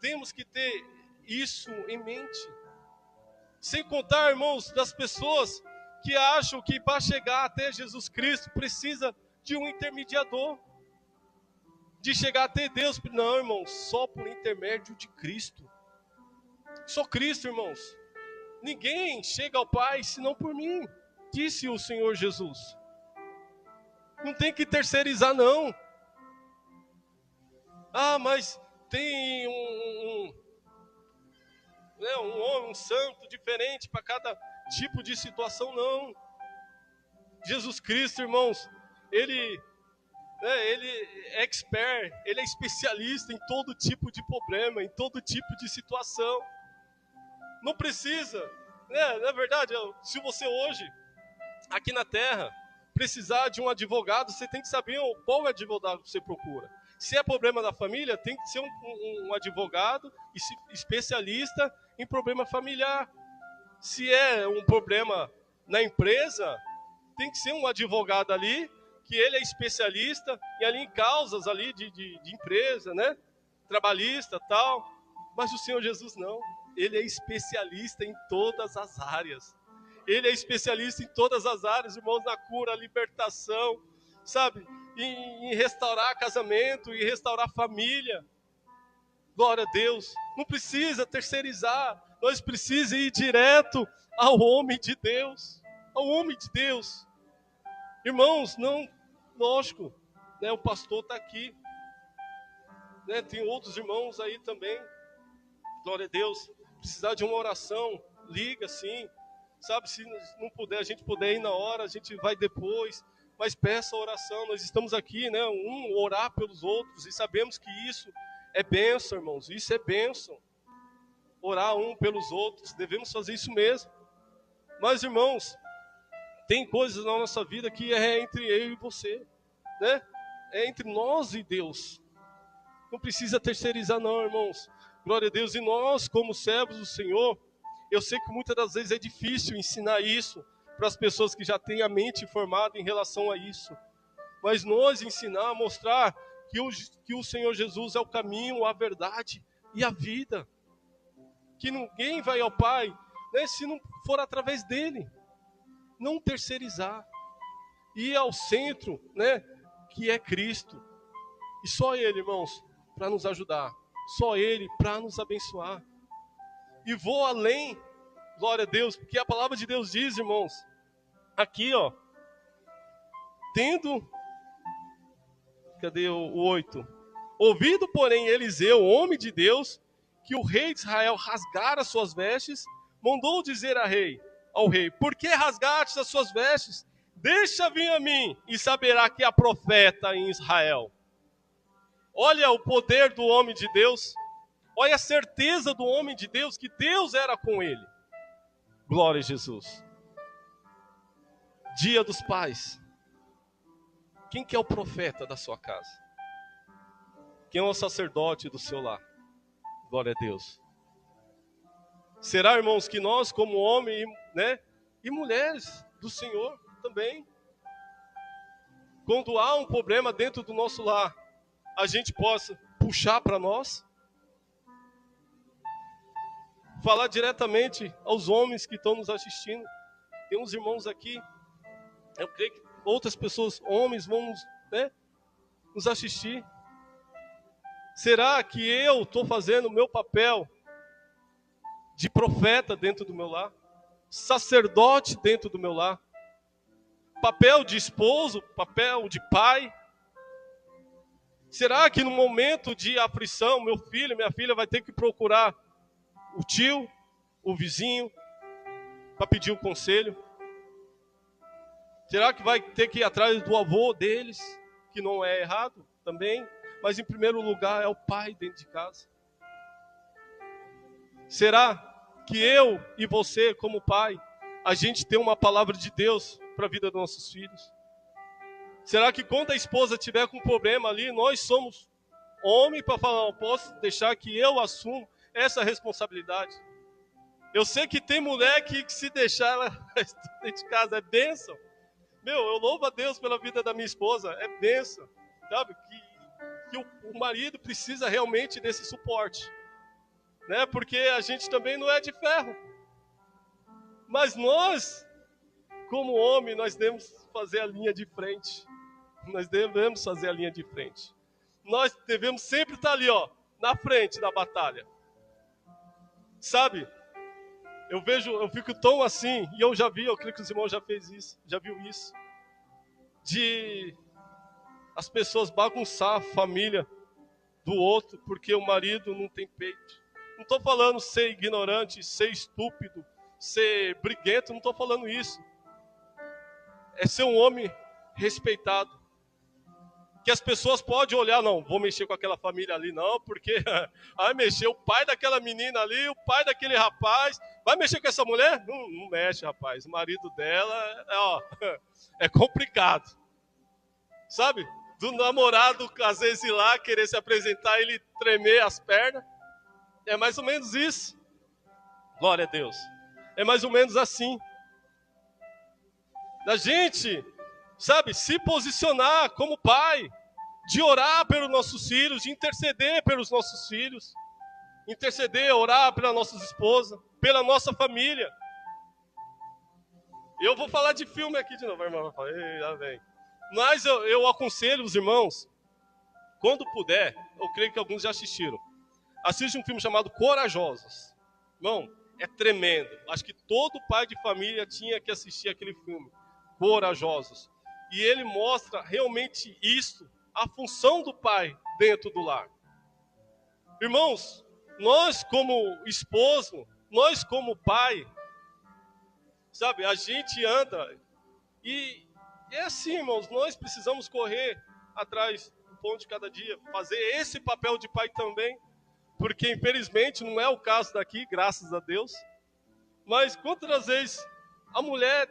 temos que ter isso em mente. Sem contar, irmãos, das pessoas que acham que para chegar até Jesus Cristo precisa de um intermediador, de chegar até Deus. Não, irmãos, só por intermédio de Cristo. Só Cristo, irmãos. Ninguém chega ao Pai senão por mim, disse o Senhor Jesus. Não tem que terceirizar, não. Mas tem um santo diferente para cada tipo de situação, não. Jesus Cristo, irmãos, ele é expert, ele é especialista em todo tipo de problema, em todo tipo de situação. Não precisa, na verdade, se você hoje, aqui na terra, precisar de um advogado, você tem que saber qual advogado você procura. Se é problema da família, tem que ser um advogado especialista em problema familiar. Se é um problema na empresa, tem que ser um advogado ali, que ele é especialista em causas ali de empresa, né? Trabalhista, tal. Mas o Senhor Jesus não. Ele é especialista em todas as áreas. Ele é especialista em todas as áreas, irmãos, na cura, libertação, em restaurar casamento, em restaurar família. Glória a Deus. Não precisa terceirizar. Nós precisamos ir direto ao homem de Deus. Ao homem de Deus. Irmãos, não, lógico, né, o pastor está aqui. Né, tem outros irmãos aí também. Glória a Deus. Precisar de uma oração, liga sim. Se não puder, a gente puder ir na hora, a gente vai depois. Mas peça a oração. Nós estamos aqui, né, orar pelos outros. E sabemos que isso é bênção, irmãos. Isso é bênção. Orar pelos outros. Devemos fazer isso mesmo. Mas, irmãos, tem coisas na nossa vida que é entre eu e você, né? É entre nós e Deus. Não precisa terceirizar, não, irmãos. Glória a Deus. E nós, como servos do Senhor, eu sei que muitas das vezes é difícil ensinar isso, para as pessoas que já têm a mente formada em relação a isso. Mas nós ensinar, mostrar que o Senhor Jesus é o caminho, a verdade e a vida. Que ninguém vai ao Pai, né, se não for através dele. Não terceirizar. Ir ao centro, né, que é Cristo. E só Ele, irmãos, para nos ajudar. Só Ele para nos abençoar. E vou além, glória a Deus, porque a palavra de Deus diz, irmãos, aqui, ó, tendo, cadê o 8? Ouvido, porém, Eliseu, homem de Deus, que o rei de Israel rasgara suas vestes, mandou dizer ao rei, por que rasgaste as suas vestes? Deixa vir a mim, e saberá que há profeta em Israel. Olha o poder do homem de Deus. Olha a certeza do homem de Deus, que Deus era com ele. Glória a Jesus. Dia dos Pais. Quem que é o profeta da sua casa? Quem é o sacerdote do seu lar? Glória a Deus. Será, irmãos, que nós como homens, né, e mulheres do Senhor também, quando há um problema dentro do nosso lar, a gente possa puxar para nós? Falar diretamente aos homens que estão nos assistindo. Tem uns irmãos aqui, eu creio que outras pessoas, homens, vão nos assistir. Será que eu estou fazendo o meu papel de profeta dentro do meu lar? Sacerdote dentro do meu lar? Papel de esposo, papel de pai? Será que no momento de aflição, meu filho, minha filha vai ter que procurar o tio, o vizinho, para pedir um conselho? Será que vai ter que ir atrás do avô deles, que não é errado também? Mas em primeiro lugar é o pai dentro de casa. Será que eu e você, como pai, a gente tem uma palavra de Deus para a vida dos nossos filhos? Será que quando a esposa tiver com problema ali, nós somos homem para falar, não posso deixar que eu assumo essa responsabilidade? Eu sei que tem mulher que se deixar ela dentro de casa é bênção. Meu, eu louvo a Deus pela vida da minha esposa, é bênção, sabe? Que o marido precisa realmente desse suporte, né? Porque a gente também não é de ferro. Mas nós, como homem, nós devemos fazer a linha de frente. Nós devemos fazer a linha de frente. Nós devemos sempre estar ali, ó, na frente da batalha. Sabe? Eu fico tão assim, e eu já vi, eu creio que os irmãos já viu isso, de as pessoas bagunçar a família do outro porque o marido não tem peito. Não estou falando ser ignorante, ser estúpido, ser briguento, não estou falando isso. É ser um homem respeitado. Que as pessoas podem olhar, não, vou mexer com aquela família ali não, porque vai mexer o pai daquela menina ali, o pai daquele rapaz, vai mexer com essa mulher? Não mexe, rapaz, o marido dela, é complicado. Sabe? Do namorado, às vezes, ir lá, querer se apresentar, ele tremer as pernas. É mais ou menos isso. Glória a Deus. É mais ou menos assim. Da gente, sabe, se posicionar como pai, de orar pelos nossos filhos, de interceder pelos nossos filhos, interceder, orar pelas nossas esposas, pela nossa família. Eu vou falar de filme aqui de novo, a irmã vai falar, já vem. Mas eu aconselho os irmãos, quando puder, eu creio que alguns já assistiram, assiste um filme chamado Corajosos. Irmão, é tremendo. Acho que todo pai de família tinha que assistir aquele filme, Corajosos. E ele mostra realmente isso, a função do pai dentro do lar. Irmãos, nós como esposo, nós como pai, sabe, a gente anda e é assim, irmãos, nós precisamos correr atrás do pão de cada dia, fazer esse papel de pai também, porque infelizmente não é o caso daqui, graças a Deus, mas quantas vezes a mulher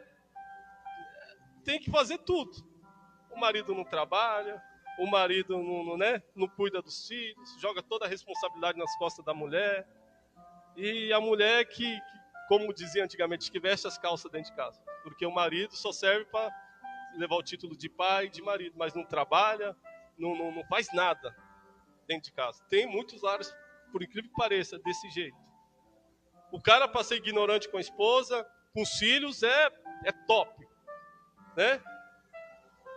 tem que fazer tudo. O marido não trabalha, o marido não cuida dos filhos, joga toda a responsabilidade nas costas da mulher, e a mulher que como dizia antigamente, que veste as calças dentro de casa. Porque o marido só serve para levar o título de pai e de marido, mas não trabalha, não faz nada dentro de casa. Tem muitos lares, por incrível que pareça, desse jeito. O cara, para ser ignorante com a esposa, com os filhos, é top, né?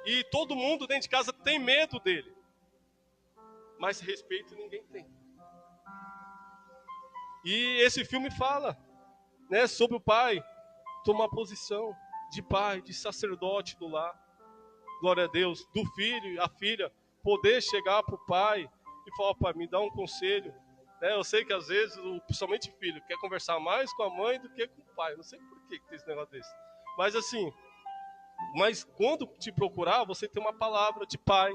E todo mundo dentro de casa tem medo dele. Mas respeito ninguém tem. E esse filme fala, né, sobre o pai tomar posição de pai, de sacerdote do lar. Glória a Deus. Do filho e a filha poder chegar para o pai e falar: pai, me dá um conselho. Né? Eu sei que às vezes, principalmente o filho, quer conversar mais com a mãe do que com o pai. Não sei por que tem esse negócio desse. Mas assim, quando te procurar, você tem uma palavra de pai.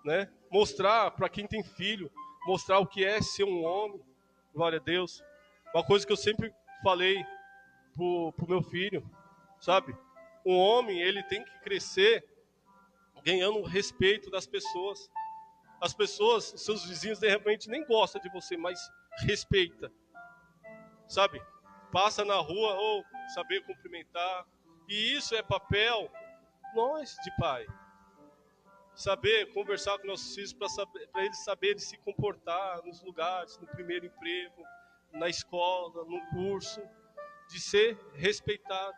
Né? Mostrar para quem tem filho, mostrar o que é ser um homem. Glória a Deus. Uma coisa que eu sempre falei pro meu filho, sabe? Um homem, ele tem que crescer ganhando o respeito das pessoas. As pessoas, seus vizinhos, de repente nem gostam de você, mas respeita. Sabe? Passa na rua ou saber cumprimentar. E isso é papel nós de pai. Saber conversar com nossos filhos para eles saberem se comportar nos lugares, no primeiro emprego, na escola, no curso, de ser respeitado.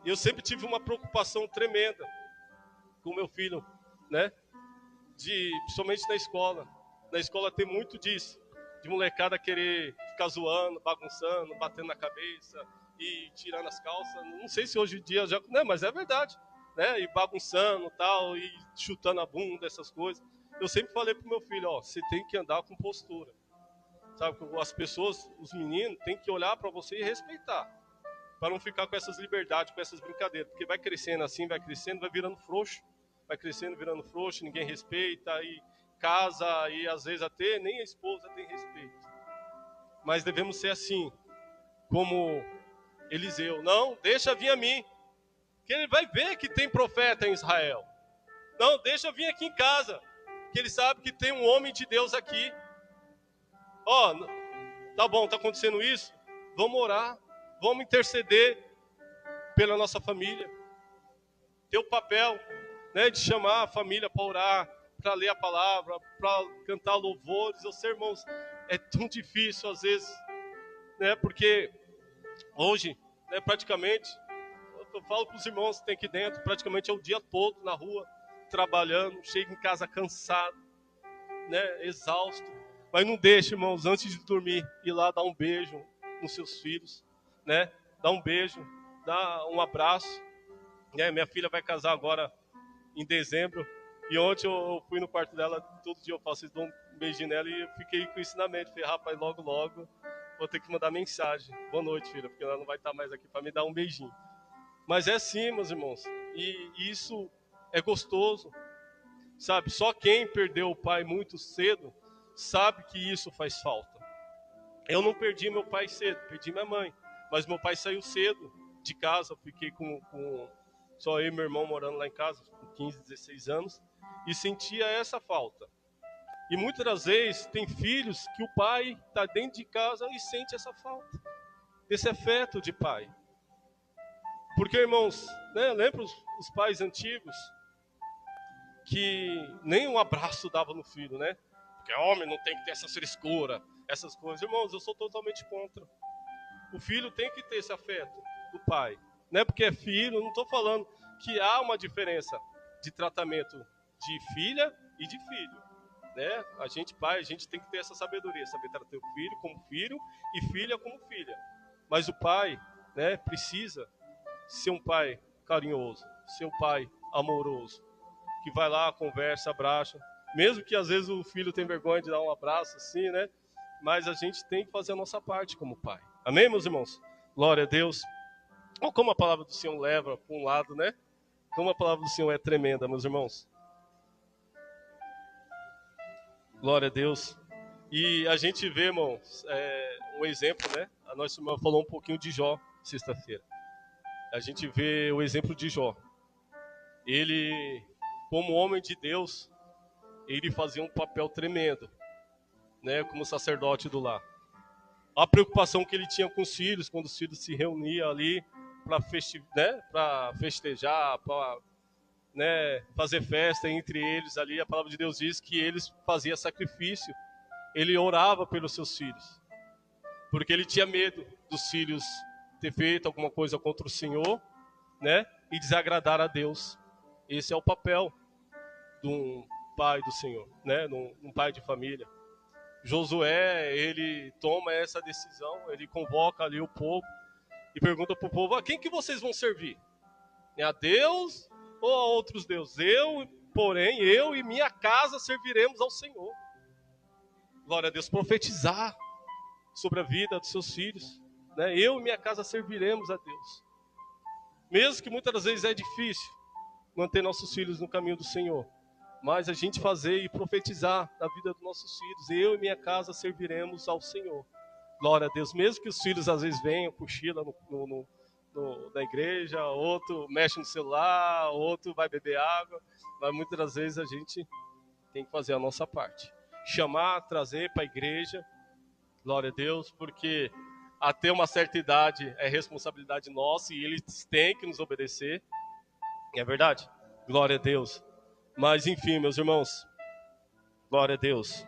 E eu sempre tive uma preocupação tremenda com meu filho, né? Principalmente na escola. Na escola tem muito disso, de molecada querer ficar zoando, bagunçando, batendo na cabeça e tirando as calças. Não sei se hoje em dia já... Não, mas é verdade. Né? E bagunçando tal, e chutando a bunda, essas coisas. Eu sempre falei pro meu filho, ó, você tem que andar com postura. Sabe, as pessoas, os meninos, tem que olhar para você e respeitar. Para não ficar com essas liberdades, com essas brincadeiras. Porque vai crescendo assim, vai crescendo, vai virando frouxo. Vai crescendo, virando frouxo, ninguém respeita, e casa, e às vezes até nem a esposa tem respeito. Mas devemos ser assim, como Eliseu. Não, deixa vir a mim. Que ele vai ver que tem profeta em Israel. Não, deixa eu vir aqui em casa, que ele sabe que tem um homem de Deus aqui. Ó, tá bom, tá acontecendo isso? Vamos orar, vamos interceder pela nossa família. Ter o papel, né, de chamar a família para orar, para ler a palavra, para cantar louvores. Eu sei, irmãos, é tão difícil às vezes, né, porque hoje, né, praticamente... Eu falo para os irmãos que tem aqui dentro, praticamente é o dia todo na rua, trabalhando, chega em casa cansado, né, exausto. Mas não deixe, irmãos, antes de dormir, ir lá dar um beijo nos seus filhos, né? Dar um beijo, dar um abraço. Né? Minha filha vai casar agora em dezembro, e ontem eu fui no quarto dela, todo dia eu faço isso, dou um beijinho nela, e eu fiquei com o ensinamento. Falei, rapaz, logo, vou ter que mandar mensagem. Boa noite, filha, porque ela não vai estar mais aqui para me dar um beijinho. Mas é assim, meus irmãos, e isso é gostoso, sabe? Só quem perdeu o pai muito cedo sabe que isso faz falta. Eu não perdi meu pai cedo, perdi minha mãe, mas meu pai saiu cedo de casa, fiquei com só eu e meu irmão morando lá em casa, com 15, 16 anos, e sentia essa falta. E muitas das vezes tem filhos que o pai está dentro de casa e sente essa falta, esse afeto de pai. Porque, irmãos, né, lembra os pais antigos que nem um abraço dava no filho, né? Porque homem não tem que ter essa frescura, essas coisas. Irmãos, eu sou totalmente contra. O filho tem que ter esse afeto do pai. Não é porque é filho, não estou falando que há uma diferença de tratamento de filha e de filho. Né? A gente, pai, a gente tem que ter essa sabedoria, saber tratar o filho como filho e filha como filha. Mas o pai, né, precisa ser um pai carinhoso, ser um pai amoroso, que vai lá, conversa, abraça, mesmo que às vezes o filho tem vergonha de dar um abraço assim, né? Mas a gente tem que fazer a nossa parte como pai. Amém, meus irmãos? Glória a Deus. Olha como a palavra do Senhor leva para um lado, né? Como a palavra do Senhor é tremenda, meus irmãos. Glória a Deus. E a gente vê, irmãos, um exemplo, né? A nossa irmã falou um pouquinho de Jó, sexta-feira. A gente vê o exemplo de Jó. Ele, como homem de Deus, ele fazia um papel tremendo, né, como sacerdote do lar. a preocupação que ele tinha com os filhos, quando os filhos se reuniam ali para festejar, para fazer festa entre eles ali. A palavra de Deus diz que eles faziam sacrifício, ele orava pelos seus filhos, porque ele tinha medo dos filhos ter feito alguma coisa contra o Senhor, e desagradar a Deus. Esse é o papel de um pai do Senhor, um pai de família. Josué, ele toma essa decisão, ele convoca ali o povo e pergunta para o povo: a quem que vocês vão servir? A Deus ou a outros deuses? Porém, eu e minha casa serviremos ao Senhor. Glória a Deus, profetizar sobre a vida dos seus filhos. Eu e minha casa serviremos a Deus. Mesmo que muitas das vezes é difícil manter nossos filhos no caminho do Senhor, mas a gente fazer e profetizar na vida dos nossos filhos: eu e minha casa serviremos ao Senhor. Glória a Deus. Mesmo que os filhos às vezes venham, cochila na igreja, outro mexe no celular, outro vai beber água, mas muitas das vezes a gente tem que fazer a nossa parte. Chamar, trazer para a igreja, glória a Deus, porque até uma certa idade é responsabilidade nossa e eles têm que nos obedecer. É verdade? Glória a Deus. Mas enfim, meus irmãos, glória a Deus.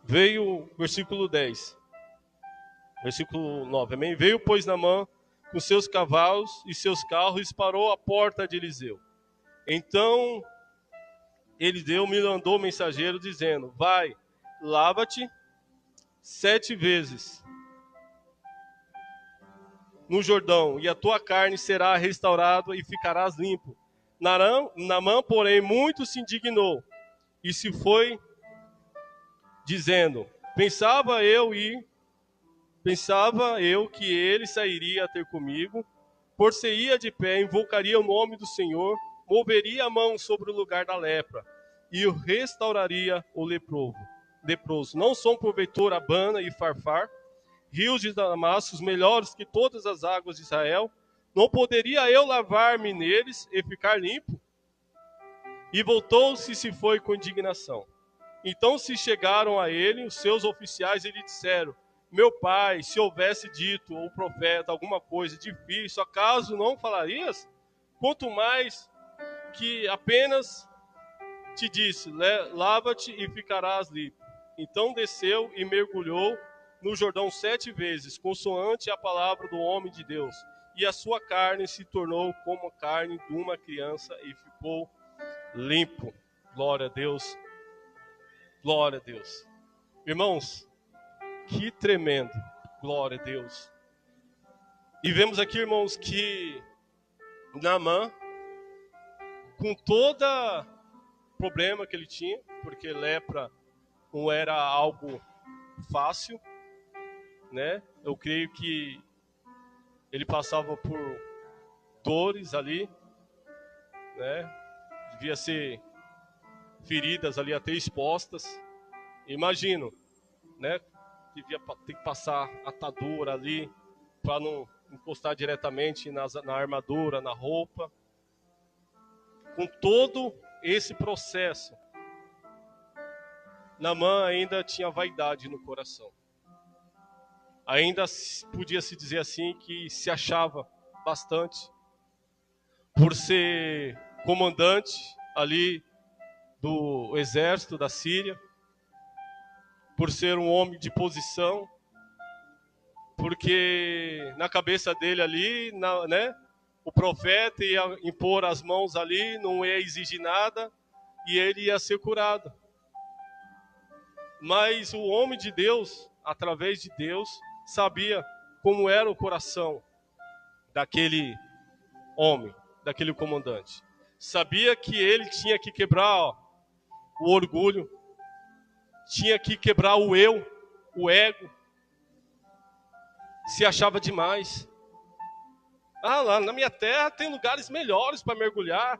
Veio, versículo 10, versículo 9, amém? Veio, pois, Naamã com seus cavalos e seus carros e parou à porta de Eliseu. Então, Eliseu me mandou mensageiro dizendo: vai, lava-te 7 vezes no Jordão, e a tua carne será restaurada e ficarás limpo. Naamã, porém, muito se indignou e se foi, dizendo: pensava eu que ele sairia a ter comigo, por-se-ia de pé, invocaria o nome do Senhor, moveria a mão sobre o lugar da lepra e o restauraria o leproso. Não são proveitoras Abana e Farfar, rios de Damasco, melhores que todas as águas de Israel? Não poderia eu lavar-me neles e ficar limpo? E voltou-se e se foi com indignação. Então se chegaram a ele os seus oficiais e lhe disseram: meu pai, se houvesse dito o profeta alguma coisa difícil, acaso não falarias? Quanto mais que apenas te disse: lava-te e ficarás limpo. Então desceu e mergulhou no Jordão 7 vezes, consoante a palavra do homem de Deus. E a sua carne se tornou como a carne de uma criança e ficou limpo. Glória a Deus. Glória a Deus. Irmãos, que tremendo. Glória a Deus. E vemos aqui, irmãos, que Naamã, com todo problema que ele tinha, porque lepra não era algo fácil, eu creio que ele passava por dores ali, devia ser feridas ali até expostas. Imagino, devia ter que passar atadura ali para não encostar diretamente na armadura, na roupa. Com todo esse processo, Naamã ainda tinha vaidade no coração. Ainda podia se dizer assim que se achava bastante por ser comandante ali do exército da Síria, por ser um homem de posição, porque na cabeça dele ali, o profeta ia impor as mãos ali, não ia exigir nada e ele ia ser curado. Mas o homem de Deus, através de Deus, sabia como era o coração daquele homem, daquele comandante. Sabia que ele tinha que quebrar o orgulho, tinha que quebrar o eu, o ego. Se achava demais. Lá na minha terra tem lugares melhores para mergulhar.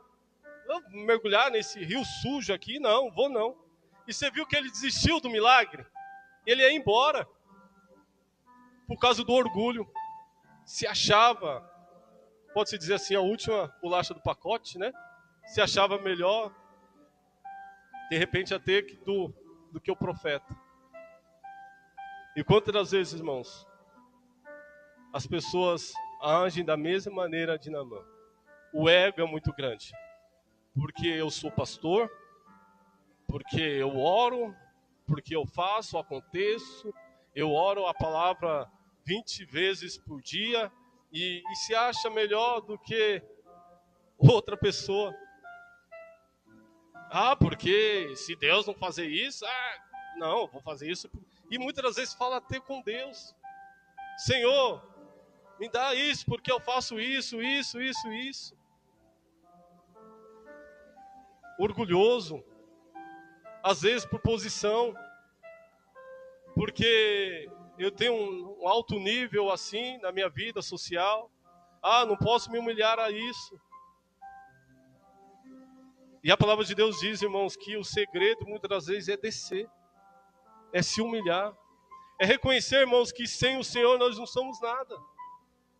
Não mergulhar nesse rio sujo aqui, não, vou não. E você viu que ele desistiu do milagre? Ele ia embora. Por causa do orgulho. Se achava, pode-se dizer assim, a última bolacha do pacote, Se achava melhor, de repente, até do que o profeta. E quantas vezes, irmãos, as pessoas agem da mesma maneira de Naamã? O ego é muito grande. Porque eu sou pastor, porque eu oro, porque eu faço, aconteço, eu oro a palavra 20 vezes por dia e se acha melhor do que outra pessoa. Ah, porque se Deus não fazer isso, não, vou fazer isso. E muitas das vezes fala até com Deus: Senhor, me dá isso porque eu faço isso. Orgulhoso, às vezes por posição, porque eu tenho um alto nível assim na minha vida social. Não posso me humilhar a isso. E a palavra de Deus diz, irmãos, que o segredo muitas das vezes é descer, é se humilhar, é reconhecer, irmãos, que sem o Senhor nós não somos nada.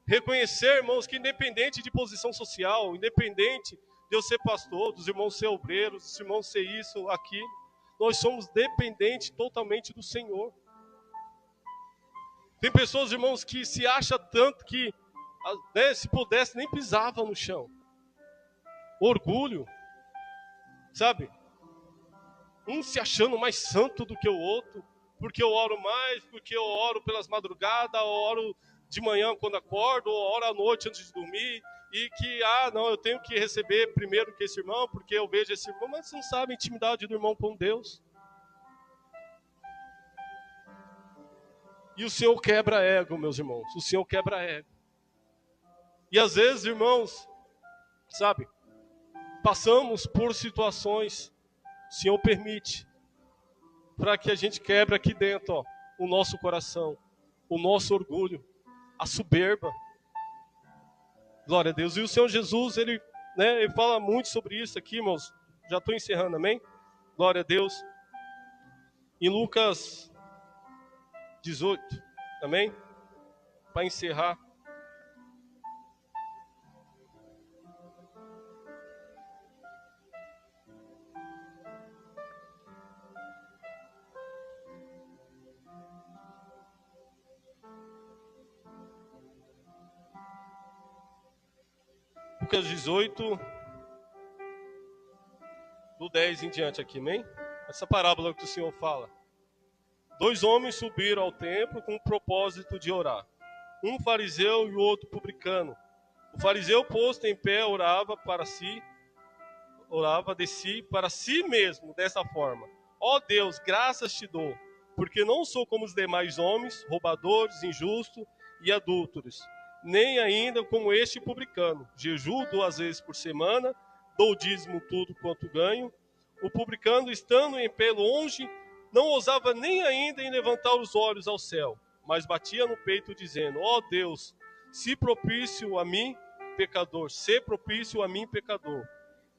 Reconhecer, irmãos, que independente de posição social, independente de eu ser pastor, dos irmãos ser obreiros, dos irmãos ser isso, aquilo, nós somos dependentes totalmente do Senhor. Tem pessoas, irmãos, que se acham tanto que, se pudesse, nem pisavam no chão. Orgulho, sabe? Um se achando mais santo do que o outro, porque eu oro mais, porque eu oro pelas madrugadas, eu oro de manhã quando acordo, ou oro à noite antes de dormir, e que, não, eu tenho que receber primeiro que esse irmão, porque eu vejo esse irmão, mas você não sabe a intimidade do irmão com Deus. E o Senhor quebra ego, meus irmãos, o Senhor quebra ego. E às vezes, irmãos, sabe, passamos por situações, o Senhor permite, para que a gente quebre aqui dentro, o nosso coração, o nosso orgulho, a soberba. Glória a Deus. E o Senhor Jesus, ele fala muito sobre isso aqui, irmãos. Já estou encerrando, amém? Glória a Deus. Em Lucas 18, amém? Para encerrar. Lucas 18, do 10 em diante aqui, amém? Essa parábola que o Senhor fala. 2 homens subiram ao templo com o propósito de orar. Um fariseu e o outro publicano. O fariseu, posto em pé, orava de si para si mesmo, dessa forma: ó Deus, graças te dou, porque não sou como os demais homens, roubadores, injustos e adúlteros, nem ainda como este publicano. Jejuo 2 vezes por semana, dou dízimo tudo quanto ganho. O publicano, estando em pé longe, não ousava nem ainda em levantar os olhos ao céu, mas batia no peito, dizendo: ó Deus, se propício a mim, pecador, se propício a mim, pecador.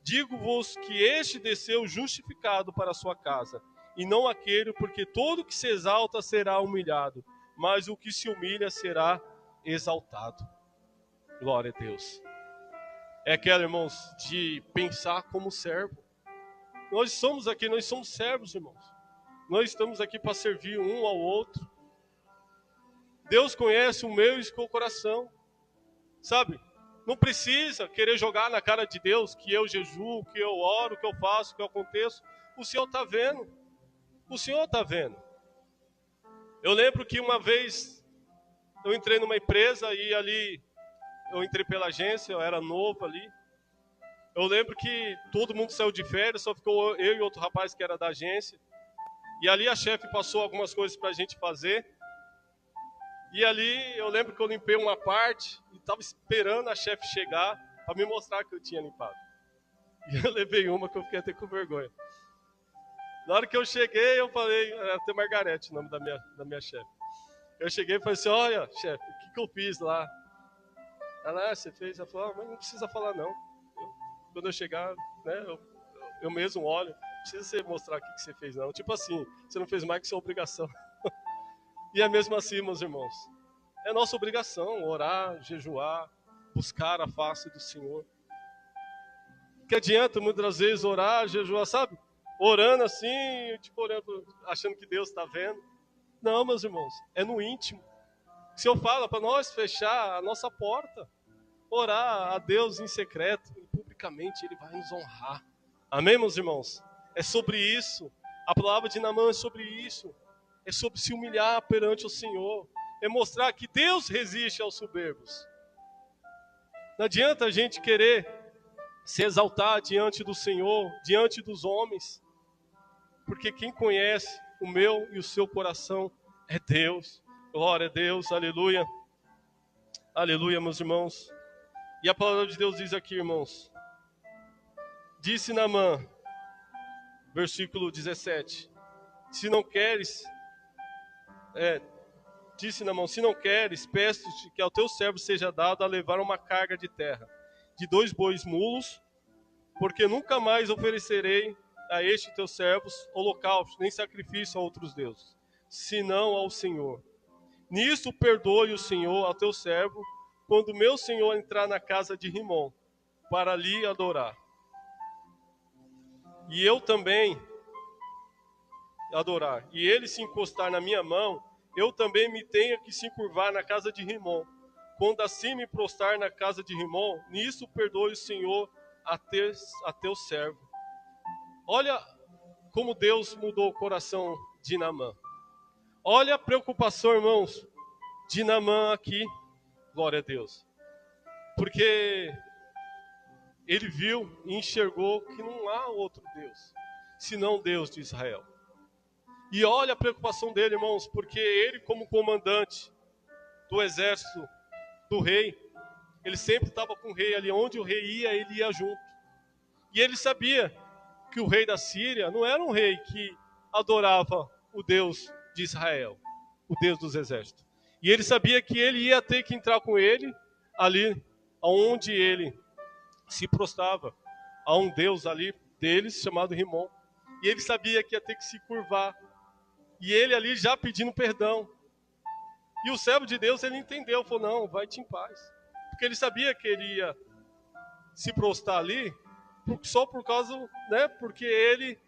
Digo-vos que este desceu justificado para a sua casa, e não aquele, porque todo que se exalta será humilhado, mas o que se humilha será exaltado. Glória a Deus. É aquela, irmãos, de pensar como servo. Nós somos aqui, nós somos servos, irmãos. Nós estamos aqui para servir um ao outro. Deus conhece o meu e o seu coração, sabe? Não precisa querer jogar na cara de Deus que eu jejuo, que eu oro, que eu faço, que eu aconteço. O Senhor está vendo. O Senhor está vendo. Eu lembro que uma vez eu entrei numa empresa e ali eu entrei pela agência, eu era novo ali. Eu lembro que todo mundo saiu de férias, só ficou eu e outro rapaz que era da agência. E ali a chefe passou algumas coisas para a gente fazer. E ali eu lembro que eu limpei uma parte e estava esperando a chefe chegar para me mostrar que eu tinha limpado. E eu levei uma que eu fiquei até com vergonha. Na hora que eu cheguei, eu falei, era até Margarete o nome da minha chefe. Eu cheguei e falei assim: olha, chefe, o que eu fiz lá? Ela, você fez? Ela falou: mas não precisa falar não. Quando eu chegar, né, eu mesmo olho, não precisa você mostrar o que você fez não. Tipo assim, você não fez mais que sua obrigação. E é mesmo assim, meus irmãos. É nossa obrigação orar, jejuar, buscar a face do Senhor. Que adianta muitas vezes orar, jejuar, sabe? Orando assim, tipo orando, achando que Deus está vendo. Não, meus irmãos, é no íntimo. O Senhor fala para nós fechar a nossa porta, orar a Deus em secreto e publicamente Ele vai nos honrar. Amém, meus irmãos? É sobre isso. A palavra de Naamã é sobre isso. É sobre se humilhar perante o Senhor. É mostrar que Deus resiste aos soberbos. Não adianta a gente querer se exaltar diante do Senhor, diante dos homens. Porque quem conhece o meu e o seu coração é Deus. Glória a Deus, aleluia. Aleluia, meus irmãos. E a palavra de Deus diz aqui, irmãos. Disse Naamã, versículo 17. Se não queres, disse Naamã, se não queres, peço-te que ao teu servo seja dado a levar uma carga de terra, de 2 bois mulos, porque nunca mais oferecerei a este teu servo holocausto, nem sacrifício a outros deuses, senão ao Senhor. Nisso perdoe o Senhor ao teu servo, quando meu senhor entrar na casa de Rimom, para ali adorar. E eu também adorar. E ele se encostar na minha mão, eu também me tenho que se curvar na casa de Rimom. Quando assim me prostrar na casa de Rimom, nisso perdoe o Senhor a teu servo. Olha como Deus mudou o coração de Naamã. Olha a preocupação, irmãos, de Naamã aqui. Glória a Deus. Porque ele viu e enxergou que não há outro Deus, senão Deus de Israel. E olha a preocupação dele, irmãos, porque ele, como comandante do exército do rei, ele sempre estava com o rei ali. Onde o rei ia, ele ia junto. E ele sabia que o rei da Síria não era um rei que adorava o Deus de Israel, o Deus dos exércitos. E ele sabia que ele ia ter que entrar com ele ali onde ele se prostrava a um Deus ali deles, chamado Rimom. E ele sabia que ia ter que se curvar. E ele ali já pedindo perdão. E o servo de Deus, ele entendeu, falou, não, vai-te em paz. Porque ele sabia que ele ia se prostrar ali, só por causa, né, porque ele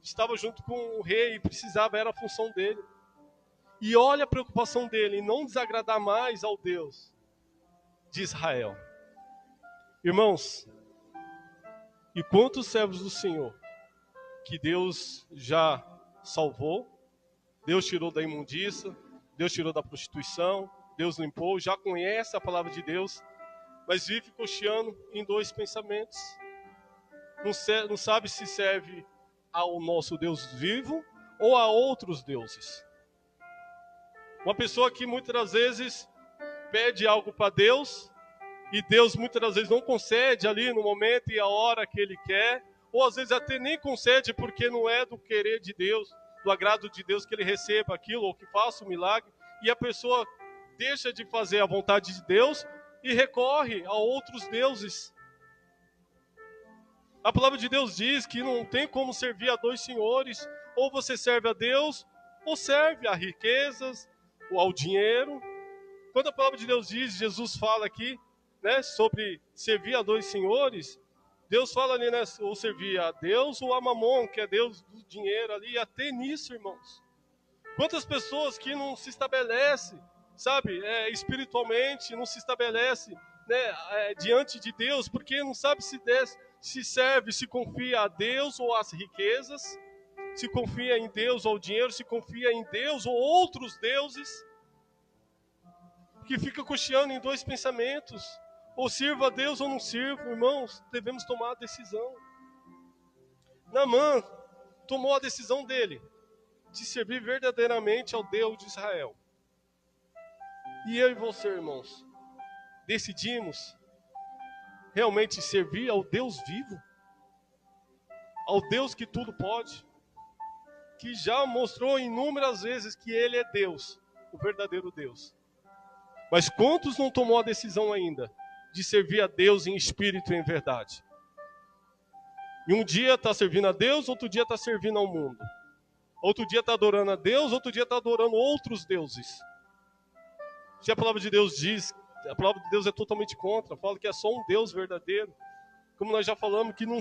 estava junto com o rei e precisava, era a função dele. E olha a preocupação dele, em não desagradar mais ao Deus de Israel. Irmãos, e quantos servos do Senhor que Deus já salvou, Deus tirou da imundícia, Deus tirou da prostituição, Deus limpou, já conhece a palavra de Deus, mas vive cocheando em 2 pensamentos. Não sabe se serve ao nosso Deus vivo ou a outros deuses. Uma pessoa que muitas das vezes pede algo para Deus, e Deus muitas das vezes não concede ali no momento e a hora que Ele quer, ou às vezes até nem concede porque não é do querer de Deus, do agrado de Deus que Ele receba aquilo, ou que faça o milagre, e a pessoa deixa de fazer a vontade de Deus e recorre a outros deuses. A palavra de Deus diz que não tem como servir a 2 senhores, ou você serve a Deus, ou serve a riquezas, ou ao dinheiro. Quando a palavra de Deus diz, Jesus fala aqui, né, sobre servir a 2 senhores, Deus fala ali, né, ou servir a Deus ou a Mamon, que é Deus do dinheiro ali, e até nisso, irmãos. Quantas pessoas que não se estabelecem, sabe, espiritualmente, não se estabelecem, né, diante de Deus, porque não sabe se serve, se confia a Deus ou às riquezas, se confia em Deus ou ao dinheiro, se confia em Deus ou outros deuses, que fica cocheando em 2 pensamentos. Ou sirvo a Deus ou não sirvo, irmãos, devemos tomar a decisão. Naamã tomou a decisão dele, de servir verdadeiramente ao Deus de Israel. E eu e você, irmãos, decidimos realmente servir ao Deus vivo, ao Deus que tudo pode, que já mostrou inúmeras vezes que Ele é Deus, o verdadeiro Deus. Mas quantos não tomou a decisão ainda de servir a Deus em espírito e em verdade? E um dia está servindo a Deus, outro dia está servindo ao mundo. Outro dia está adorando a Deus, outro dia está adorando outros deuses. Se a palavra de Deus diz, a palavra de Deus é totalmente contra, fala que é só um Deus verdadeiro. Como nós já falamos, que não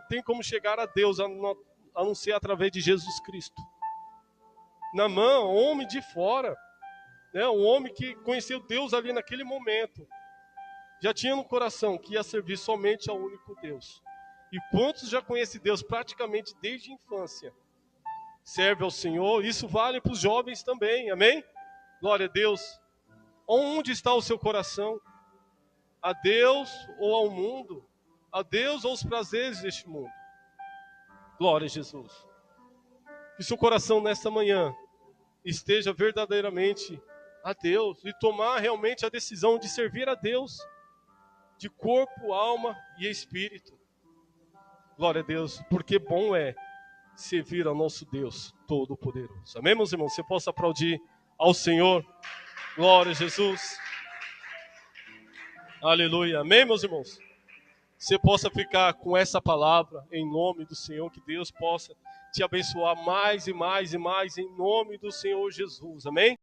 tem como chegar a Deus, a não ser através de Jesus Cristo. Naamã, homem de fora, né? Um homem que conheceu Deus ali naquele momento. Já tinha no coração que ia servir somente ao único Deus. E quantos já conhecem Deus praticamente desde a infância? Serve ao Senhor, isso vale para os jovens também, amém? Glória a Deus. Onde está o seu coração? A Deus ou ao mundo? A Deus ou aos prazeres deste mundo? Glória a Jesus. Que seu coração nesta manhã esteja verdadeiramente a Deus e tomar realmente a decisão de servir a Deus de corpo, alma e espírito. Glória a Deus, porque bom é servir ao nosso Deus Todo-Poderoso. Amém, meus irmãos? Você possa aplaudir ao Senhor. Glória a Jesus. Aleluia. Amém, meus irmãos? Você possa ficar com essa palavra em nome do Senhor, que Deus possa te abençoar mais e mais e mais em nome do Senhor Jesus. Amém?